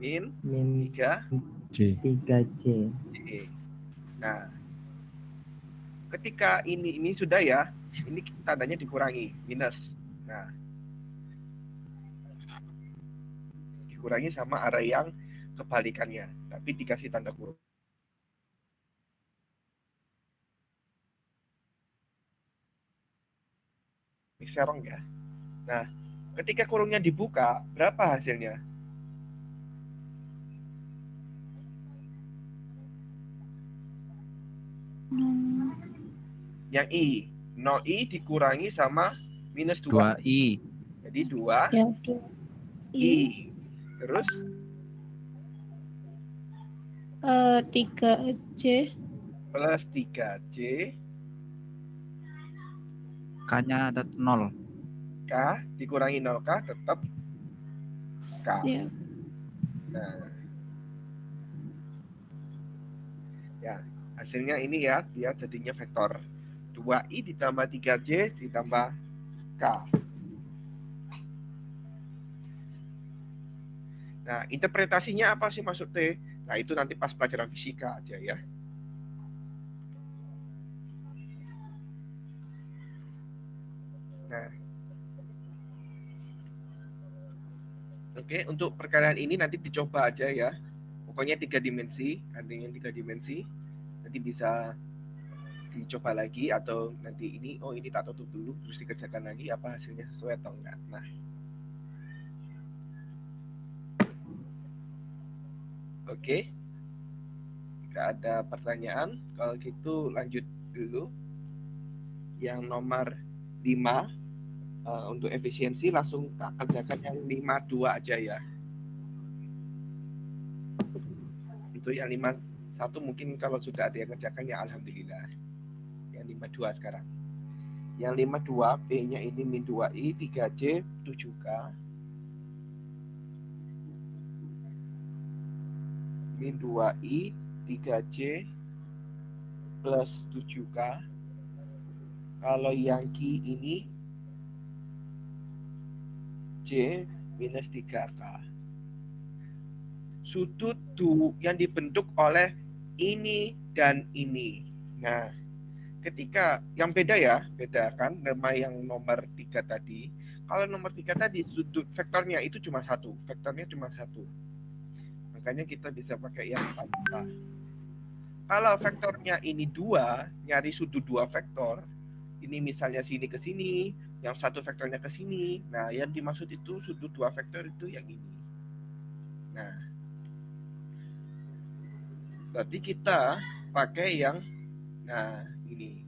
min min 3J. 3J. Nah, ketika ini sudah ya, ini tandanya dikurangi, minus. Nah, dikurangi sama arah yang kebalikannya, tapi dikasih tanda kurung. Ini serong ya. Nah, ketika kurungnya dibuka, berapa hasilnya? Yang I. 0I dikurangi sama minus 2. 2I. Jadi 2 Ya, I. Terus 3J. plus 3J. K-nya ada 0. K dikurangi 0K tetap K. Ya. Nah, ya hasilnya ini ya, dia jadinya vektor 2I ditambah 3J ditambah K. Nah, interpretasinya apa sih maksud T? Nah, itu nanti pas pelajaran fisika aja ya. Nah, oke, untuk perkalian ini nanti dicoba aja ya. Pokoknya 3 dimensi, artinya 3 dimensi. Nanti bisa dicoba lagi atau nanti ini, oh ini tak tutup dulu, terus dikerjakan lagi apa hasilnya sesuai atau enggak. Nah, oke. Jika ada pertanyaan, kalau gitu lanjut dulu. Yang nomor 5 untuk efisiensi langsung tak kerjakan yang 52 aja ya. Untuk yang 51 mungkin kalau sudah ada yang kerjakan ya alhamdulillah. Yang 52 sekarang. Yang 52 B-nya ini min 2I, 3J, 7K. Min 2I, 3J, plus 7K. Kalau yang Q ini J minus 3K. Sudut yang dibentuk oleh ini dan ini. Nah, ketika yang beda ya, beda kan nama yang nomor 3 tadi. Kalau nomor 3 tadi sudut vektornya itu cuma satu. Vektornya cuma satu. Makanya kita bisa pakai yang tanpa. Kalau vektornya ini 2, nyari sudut 2 vektor. Ini misalnya sini ke sini, yang satu vektornya ke sini. Nah, yang dimaksud itu sudut 2 vektor itu yang ini. Nah, berarti kita pakai yang ini.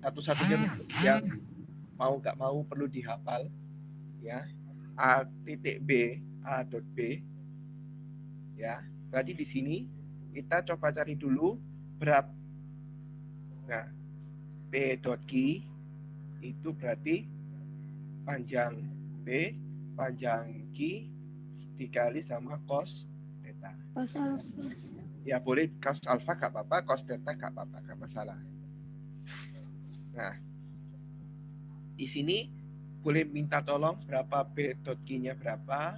Satu-satunya yang mau nggak mau perlu dihafal ya. A titik B, A dot B ya. Berarti di sini kita coba cari dulu berapa. Nah, P dot Q itu berarti panjang P, panjang Q dikali sama cos theta. Cos alfa. Ya boleh cos alfa nggak apa-apa, cos theta nggak apa-apa, nggak masalah. Nah, di sini boleh minta tolong berapa P dot Q-nya berapa,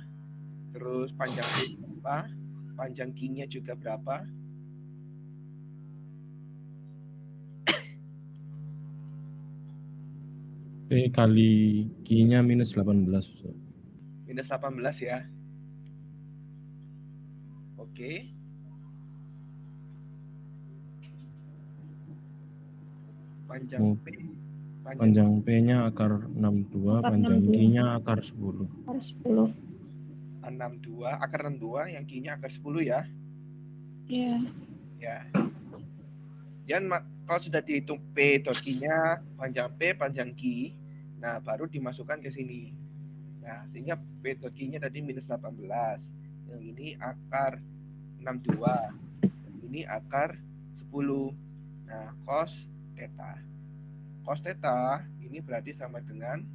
terus panjang P berapa, panjang Q-nya juga berapa. P kali Q-nya minus 18. Minus 18 ya. Oke. Panjang P. Panjang P-nya akar 62, panjang Q-nya akar 10. Akar 10. 62, akar 62, yang Q-nya akar 10 ya. Iya. Ya. Dan kalau sudah dihitung P dot Q-nya, panjang P, panjang Q, nah baru dimasukkan ke sini. Nah, sehingga P dot Q-nya tadi minus 18. Yang ini akar 62. Ini akar 10. Nah, cos theta. Cos theta ini berarti sama dengan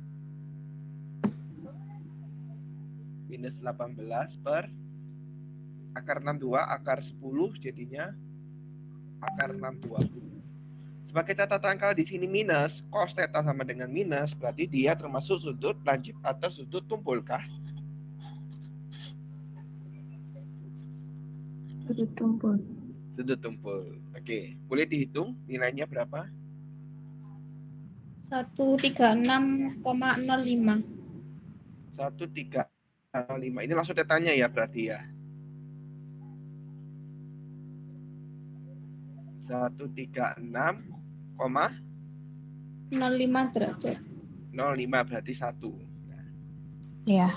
minus 18 per akar 62, akar 10 jadinya akar 62. Sebagai catatan kalau di sini minus, cos theta sama dengan minus, berarti dia termasuk sudut lancip atau sudut tumpul kah? Sudut tumpul. Sudut tumpul. Oke, boleh dihitung nilainya berapa? 136,05. 1,305. Ini langsung tetanya ya berarti ya. 136,05 derajat. 05 berarti 1. Ya.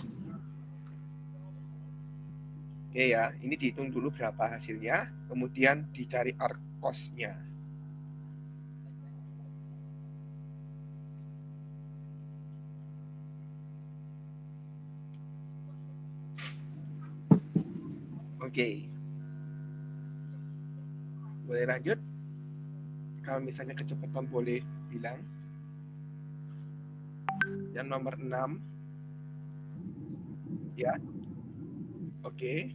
Oke ya, ini dihitung dulu berapa hasilnya, kemudian dicari arc cos-nya. Oke. Boleh lanjut? Kalau misalnya kecepatan boleh bilang. Yang nomor 6. Ya. Oke.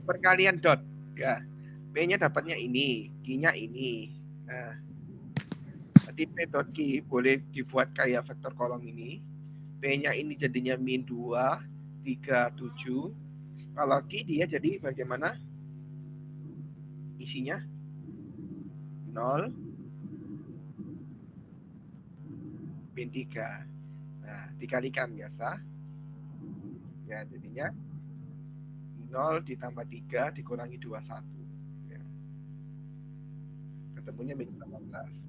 Perkalian dot. Ya. P-nya dapatnya ini, Q-nya ini. Nah, tadi P dot Q boleh dibuat kayak vektor kolom ini. P-nya ini jadinya min 2, 3, 7. Kalau Q dia jadi bagaimana? Isinya 0, min 3. Nah, dikalikan biasa. Ya, jadinya 0 ditambah 3 dikurangi 21. Ya. Ketemunya minus 18.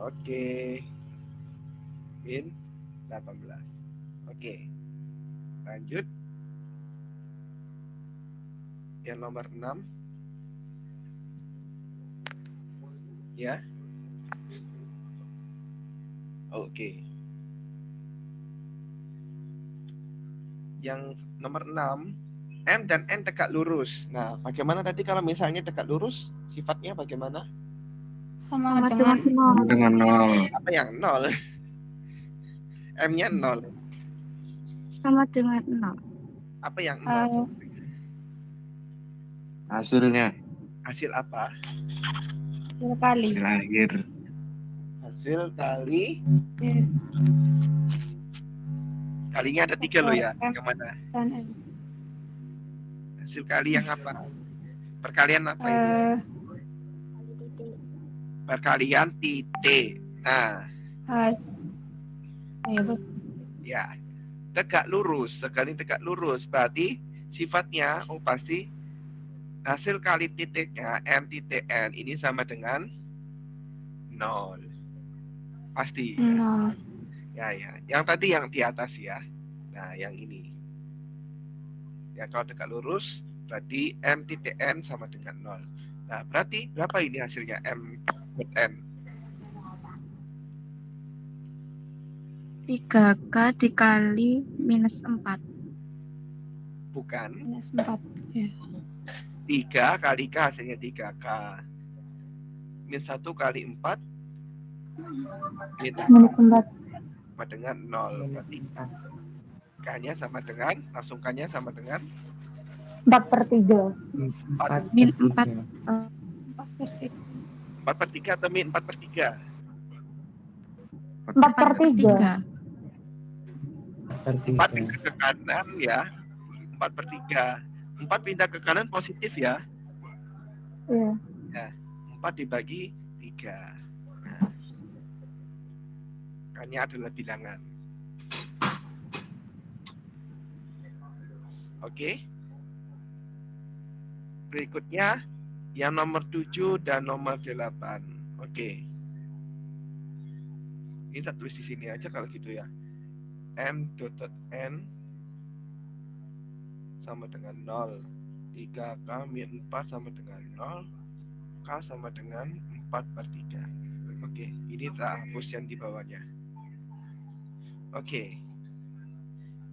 Oke. Min 18. Oke. Lanjut. Yang nomor 6. Ya. Oke. Yang nomor 6, M dan N tegak lurus. Nah, bagaimana tadi kalau misalnya tegak lurus? Sifatnya bagaimana? Sama dengan 0. Apa yang 0? M-nya 0. Sama dengan 0. Apa yang 0? Hasilnya. Hasil apa? Hasil kali. Hasil akhir. Hasil kali Kalinya ada 3 loh ya. M Yang mana? dan N. Hasil kali yang apa? Perkalian apa ini? Perkalian titik. Nah, Ya, betul. ya. Tegak lurus. Sekali tegak lurus. Berarti sifatnya, pasti hasil kali titiknya M titik N ini sama dengan 0. Pasti. Ya. Yang tadi yang di atas ya. Nah, yang ini. Ya, kalau tegak lurus, berarti M titik N sama dengan 0. Nah, berarti berapa ini hasilnya M titik N? 3K dikali minus 4. Bukan. Minus 4. Ya. 3 kali K hasilnya 3K. Min 1 kali 4. Min 4 sama dengan 0. Berarti K-nya sama dengan, langsung K-nya sama dengan 4/3. 4. 4/3 atau min 4/3? 4/3. 4 pindah ke kanan ya. 4/3. 4 pindah ke kanan positif ya. Iya. Ya, 4 dibagi 3. Nah, K-nya adalah bilangan. Oke. Berikutnya yang nomor 7 dan nomor 8. Oke. Ini tak tulis di sini aja kalau gitu ya. M.N sama dengan 0. 3K min 4 sama dengan 0. K sama dengan 4/3. Oke, ini tak hapus yang di bawahnya. Oke.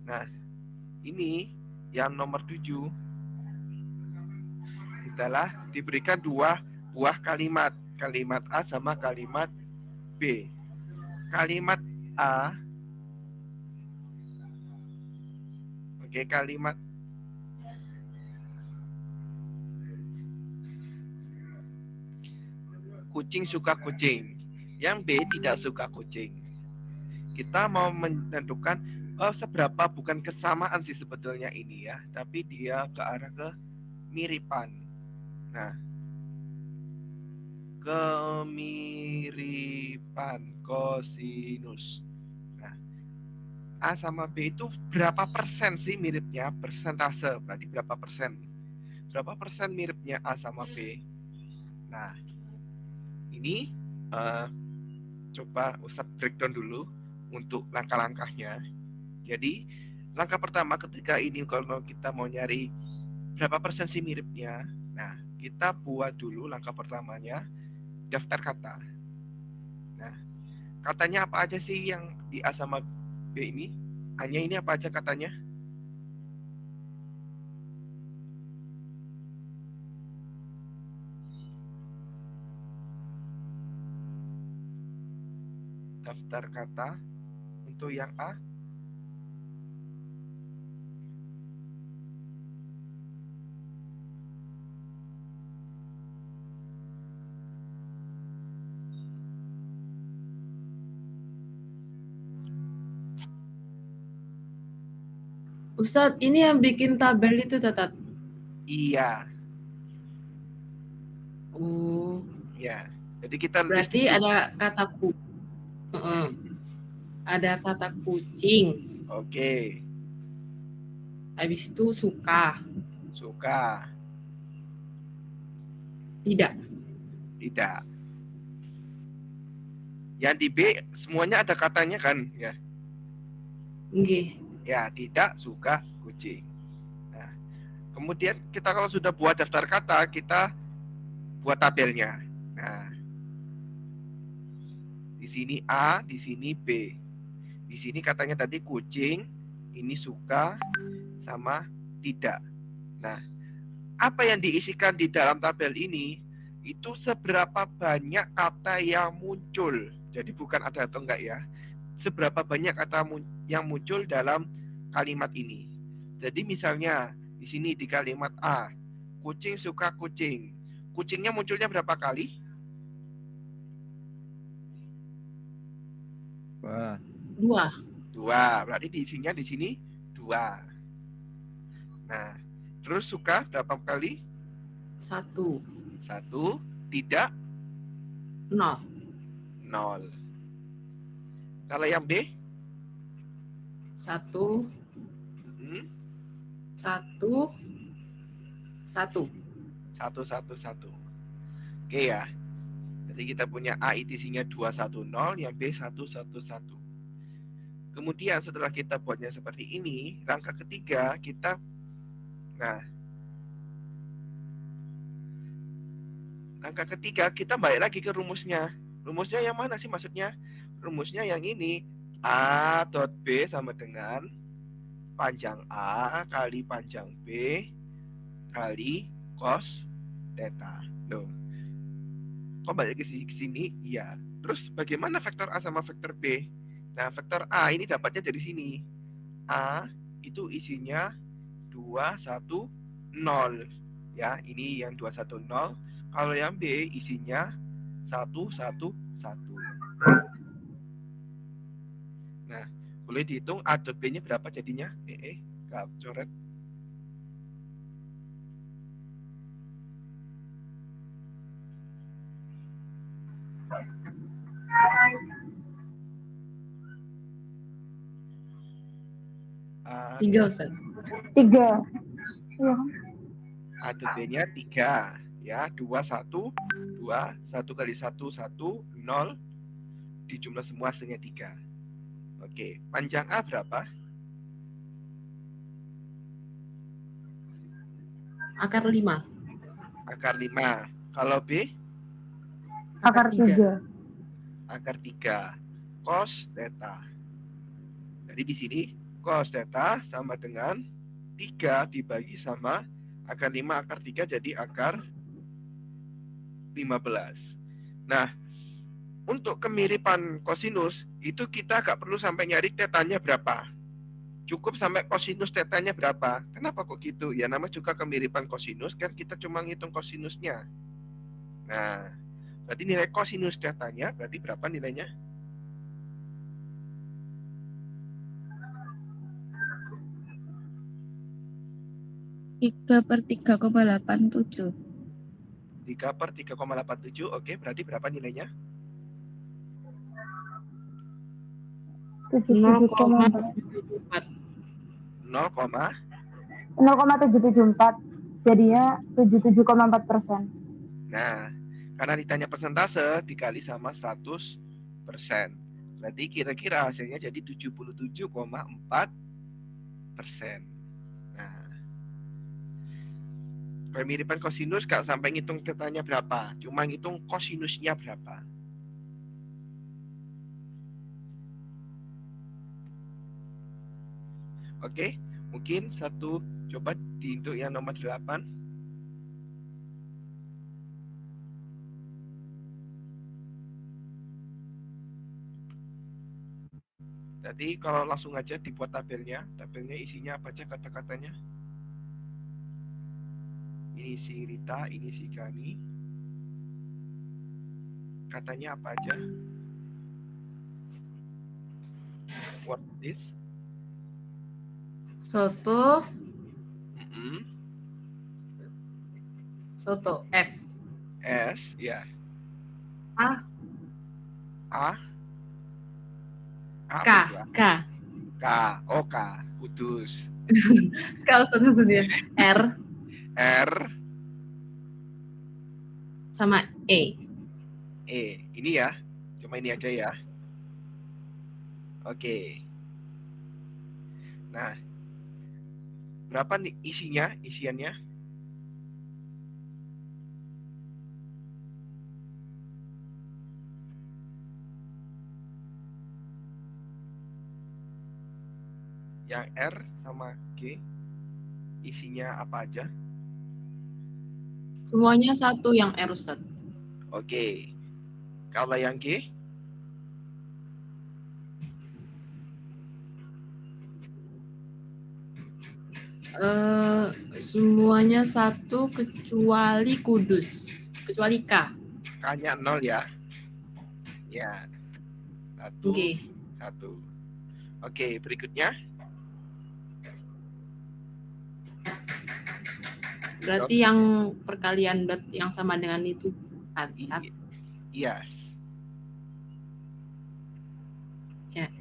Nah, ini yang nomor 7 adalah diberikan 2 buah kalimat. Kalimat A sama kalimat B. Kalimat A, kalimat kucing suka kucing. Yang B tidak suka kucing. Kita mau menentukan seberapa, bukan kesamaan sih sebetulnya ini ya, tapi dia ke arah kemiripan. Nah, kemiripan kosinus. Nah, A sama B itu berapa persen sih miripnya? Persentase, berarti berapa persen? Berapa persen miripnya A sama B? Nah, ini coba Ustadz breakdown dulu untuk langkah-langkahnya. Jadi, langkah pertama ketika ini kalau kita mau nyari berapa persen sih miripnya, nah, kita buat dulu langkah pertamanya, daftar kata. Nah, katanya apa aja sih yang di A sama B ini? A-nya ini apa aja katanya? Daftar kata untuk yang A. Ustadz, ini yang bikin tabel itu, Tatat? Iya. Oh. Ya. Jadi kita berarti ada kata ada kata kucing. Oke. Habis itu suka. Suka. Tidak. Tidak. Yang di B semuanya ada katanya kan, ya? Nggih. Ya, tidak suka kucing. Nah, kemudian kita kalau sudah buat daftar kata, kita buat tabelnya. Nah, di sini A, di sini B. Di sini katanya tadi kucing, ini suka sama tidak. Nah, apa yang diisikan di dalam tabel ini itu seberapa banyak kata yang muncul. Jadi bukan ada atau enggak ya. Seberapa banyak kata yang muncul dalam kalimat ini. Jadi misalnya di sini di kalimat A, kucing suka kucing. Kucingnya munculnya berapa kali? Wah. 2. 2. Berarti diisinya di sini 2. Nah, terus suka berapa kali? 1. 1, tidak 0. 0. Kalau yang B? 1. 1. 1. 1. Oke ya. Jadi kita punya A ITC-nya 210, yang B 111. Kemudian setelah kita buatnya seperti ini, langkah ketiga kita balik lagi ke rumusnya. Rumusnya yang mana sih maksudnya? Rumusnya yang ini. A dot B sama dengan panjang A kali panjang B kali cos theta. Loh. Kok balik ke sini? Iya. Terus bagaimana vektor A sama vektor B? Nah, vektor A ini dapatnya dari sini. A itu isinya 210. Ya, ini yang 210. Kalau yang B isinya 111. Nah, boleh dihitung A dot B-nya berapa jadinya? Coret. Tiga, Ustaz. 3. Iya. A dot B-nya 3. Ya, 2, 1. 2, 1 kali 1, 1, 0. Dijumlah semua hasilnya 3. Oke, panjang A berapa? Akar 5. Akar 5. Kalau B? Akar 3. Akar 3. Cos theta. Jadi di sini cos theta sama dengan 3 dibagi sama akar 5 akar 3 jadi akar 15. Nah, untuk kemiripan kosinus itu kita gak perlu sampai nyari tetanya berapa. Cukup sampai kosinus tetanya berapa. Kenapa kok gitu? Ya namanya juga kemiripan kosinus kan kita cuma ngitung kosinusnya. Nah, berarti nilai kosinus tetanya berarti berapa nilainya? Tiga per 3,87. 3 per 3,87. Oke, berarti berapa nilainya? 0,774. Jadinya 77,4%. Nah, karena ditanya persentase dikali sama 100%. Berarti kira-kira hasilnya jadi 77,4%. Nah, kemiripan kosinus gak sampai ngitung tetanya berapa, cuma ngitung kosinusnya berapa. Oke, mungkin satu coba diintuk yang nomor 8. Jadi kalau langsung aja dibuat tabelnya isinya apa aja kata-katanya. Ini si Rita, ini si Gani. Katanya apa aja? What is? Soto. Soto S. S, ya. A. K. K. K. Oh, K. Kudus. Kalau satu dia. R. R. Sama E. Ini ya. Cuma ini aja ya. Oke. Nah, berapa nih isiannya? Yang R sama G isinya apa aja? Semuanya satu yang R, Ustaz. Oke. Kalau yang G? Semuanya satu kecuali Kudus. Kecuali K. K-nya 0 ya. Ya. 1. G. 1. Oke, berikutnya. Berarti yang perkalian dot yang sama dengan itu. Yes. Ya.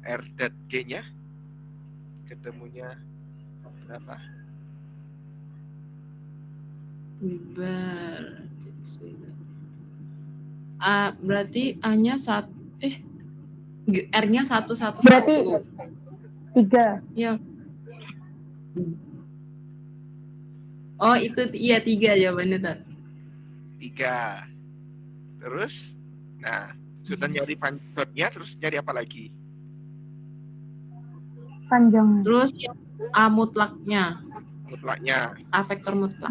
R dot G-nya ketemunya berapa? Berarti A-nya R-nya 111. Berarti 3. Ya. Oh, itu iya 3 jawabannya, Tat. 3. Terus, nah, sudah nyari dotnya, terus nyari apa lagi? Panjang. Terus yang A mutlaknya. Mutlaknya. A vektor mutlak.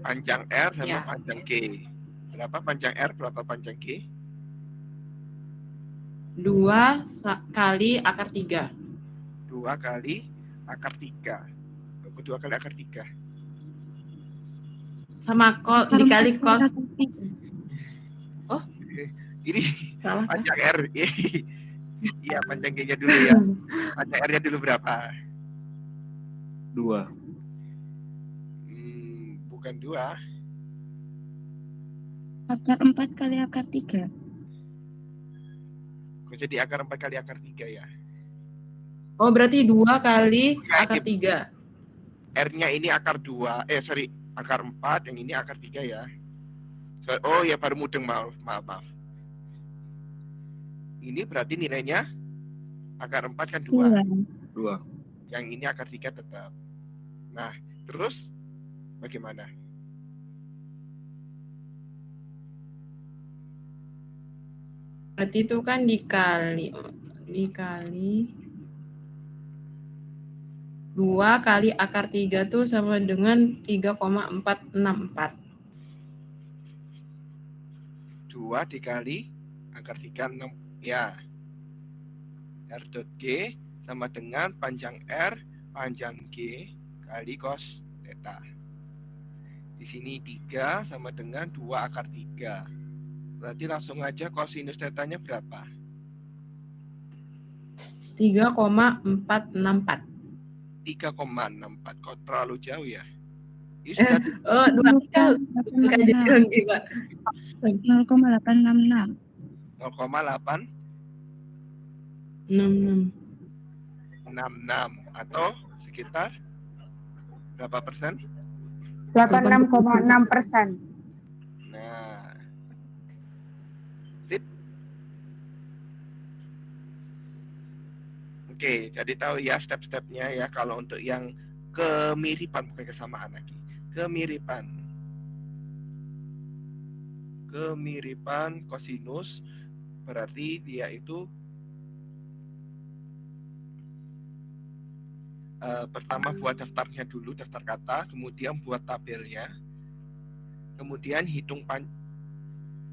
Panjang R sama Ya. panjang G. Berapa panjang R, berapa panjang G? 2 kali akar 3. 2 kali akar 3. 2 kali akar 3. Sama dikali cos. Oh, ini salah kan? panjang R. Iya, panjang G-nya dulu ya. Panjang R-nya dulu berapa? 2. Bukan 2. Akar 4 kali akar 3. Kok jadi akar 4 kali akar 3 ya? Oh, berarti 2 kali akar 3. R-nya ini akar 2. Akar 4, yang ini akar 3 ya. Oh ya, baru mudeng, maaf. Ini berarti nilainya akar 4 kan 2. 2. Yang ini akar 3 tetap. Nah, terus bagaimana? Berarti itu kan dikali 2 kali akar 3 tuh sama dengan 3,464. 2 dikali akar 3, 6. Ya. R dot G sama dengan panjang R, panjang G kali cos theta. Di sini 3 sama dengan 2 akar 3. Berarti langsung aja kosinus tetanya berapa? 3,464. 3,64. Kok terlalu jauh ya? Ini sudah 0,866. 0,866 atau sekitar berapa persen? 86,6%. Nah, sip. Oke, jadi tahu ya step-stepnya ya. Kalau untuk yang kemiripan, bukan kesamaan lagi, kemiripan kosinus berarti dia itu pertama buat daftarnya dulu, daftar kata, kemudian buat tabelnya, kemudian hitung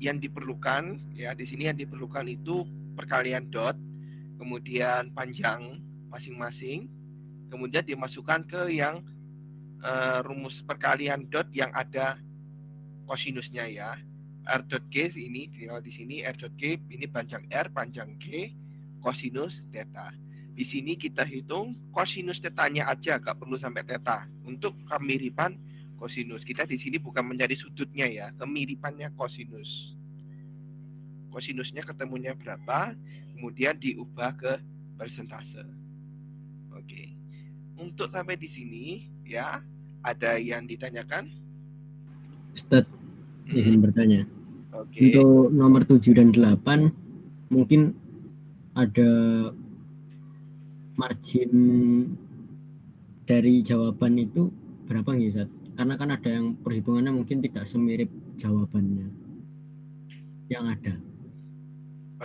yang diperlukan ya. Di sini yang diperlukan itu perkalian dot, kemudian panjang masing-masing, kemudian dimasukkan ke yang rumus perkalian dot yang ada kosinusnya ya. R dot G ini di sini R dot G ini panjang R, panjang G, kosinus theta. Di sini kita hitung kosinus tetanya aja, gak perlu sampai theta. Untuk kemiripan kosinus, kita di sini bukan mencari sudutnya ya, kemiripannya kosinus. Kosinusnya ketemunya berapa, kemudian diubah ke persentase. Oke. Untuk sampai di sini ya, ada yang ditanyakan? Ustadz, izin bertanya. Oke. Untuk nomor 7 dan 8 mungkin ada margin dari jawaban itu berapa nih, Ustadz? Karena kan ada yang perhitungannya mungkin tidak semirip jawabannya yang ada.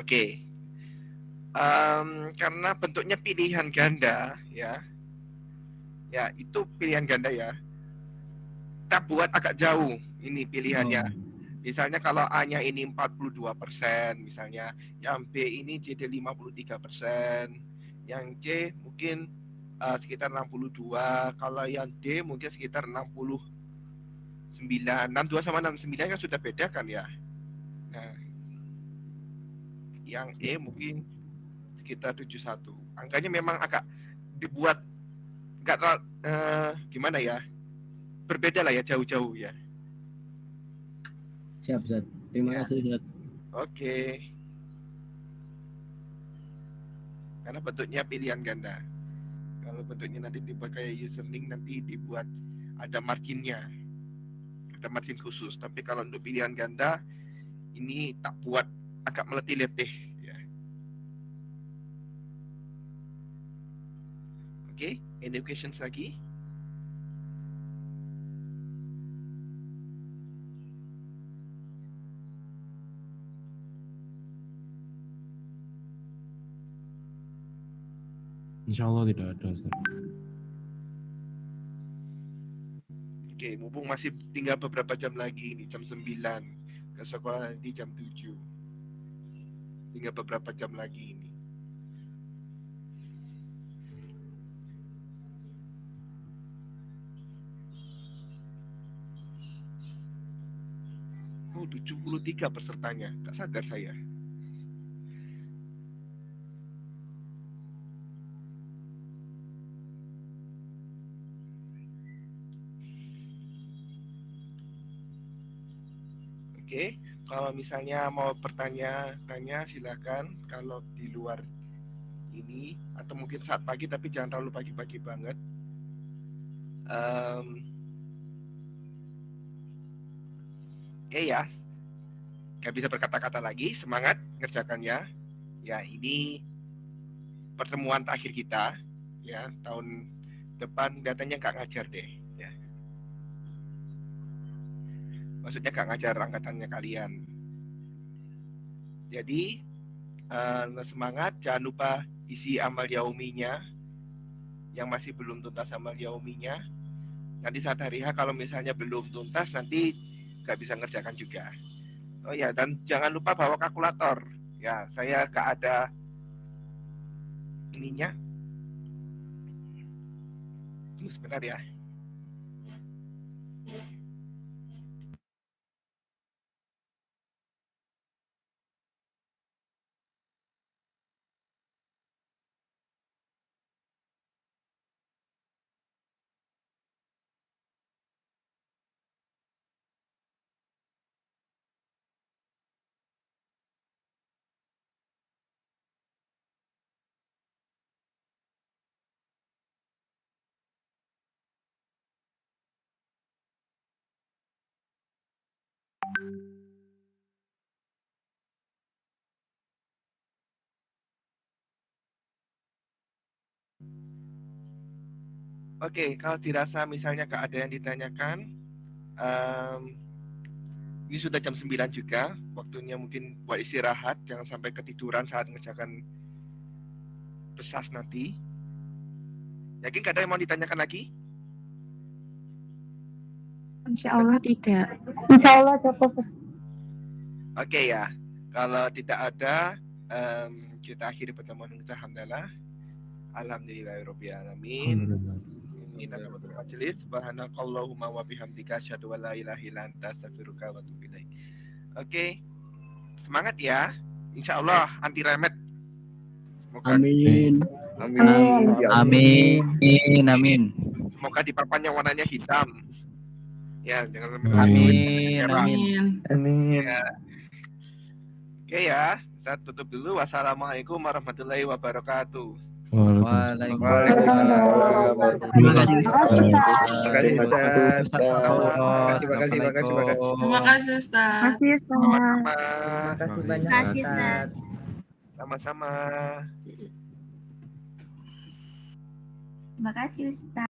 Oke. Karena bentuknya pilihan ganda ya. Ya, itu pilihan ganda ya. Kita buat agak jauh ini pilihannya. Misalnya kalau A-nya ini 42%, misalnya yang B ini jadi 53%, yang C mungkin sekitar 62, kalau yang D mungkin sekitar 69. 62 sama 69 kan sudah beda kan ya. Nah, Yang E mungkin sekitar 71. Angkanya memang agak dibuat nggak gimana ya, berbeda lah ya, jauh-jauh ya. Siap, Zat. Terima kasih, Zat. Oke. Karena bentuknya pilihan ganda. Kalau bentuknya nanti dibuat kayak username, nanti dibuat ada marginnya, ada margin khusus. Tapi kalau untuk pilihan ganda ini tak buat agak meletih-letih ya. Oke, any questions lagi? Insya Allah tidak ada, Ustaz. Oke, mumpung masih tinggal beberapa jam lagi ini, jam 9 ke sekolah nanti jam 7. Tinggal beberapa jam lagi ini. Oh, 73 pesertanya. Tak sadar saya. Oke, kalau misalnya mau tanya silakan. Kalau di luar ini atau mungkin saat pagi, tapi jangan terlalu pagi-pagi banget. Oke ya, nggak bisa berkata-kata lagi. Semangat ngerjakannya. Ya, ini pertemuan terakhir kita. Ya, tahun depan datanya nggak ngajar deh. Ya. Maksudnya gak ngajar angkatannya kalian. Jadi semangat, jangan lupa isi amal yauminya yang masih belum tuntas amal yauminya. Nanti saat hari H kalau misalnya belum tuntas nanti gak bisa ngerjakan juga. Oh ya, dan jangan lupa bawa kalkulator. Ya, saya gak ada ininya. Tunggu sebentar ya. Oke, kalau dirasa misalnya gak ada yang ditanyakan, ini sudah jam 9 juga, waktunya mungkin buat istirahat, jangan sampai ketiduran saat mengerjakan pesas nanti. Yakin gak ada yang mau ditanyakan lagi? Insya Allah tidak. Insya Allah cukup. Oke ya, kalau tidak ada, kita akhiri pertemuan kita. Alhamdulillahirobbilalamin. Kita tutup majelis. Subhanakallahumma wa bihamdika asyhadu an la ilaha illa anta astaghfiruka wa atubu ilaik. Oke. Semangat ya. Insyaallah anti remet. Amin. Amin. Semoga di papannya warnanya hitam. Ya, jangan sampai Amin. Ya. Oke ya, saya tutup dulu. Wassalamualaikum warahmatullahi wabarakatuh. Waalaikumsalam. Terima kasih, Ustaz. Terima kasih, Ustaz. Terima kasih, Ustaz. Sama-sama. Terima kasih, Ustaz.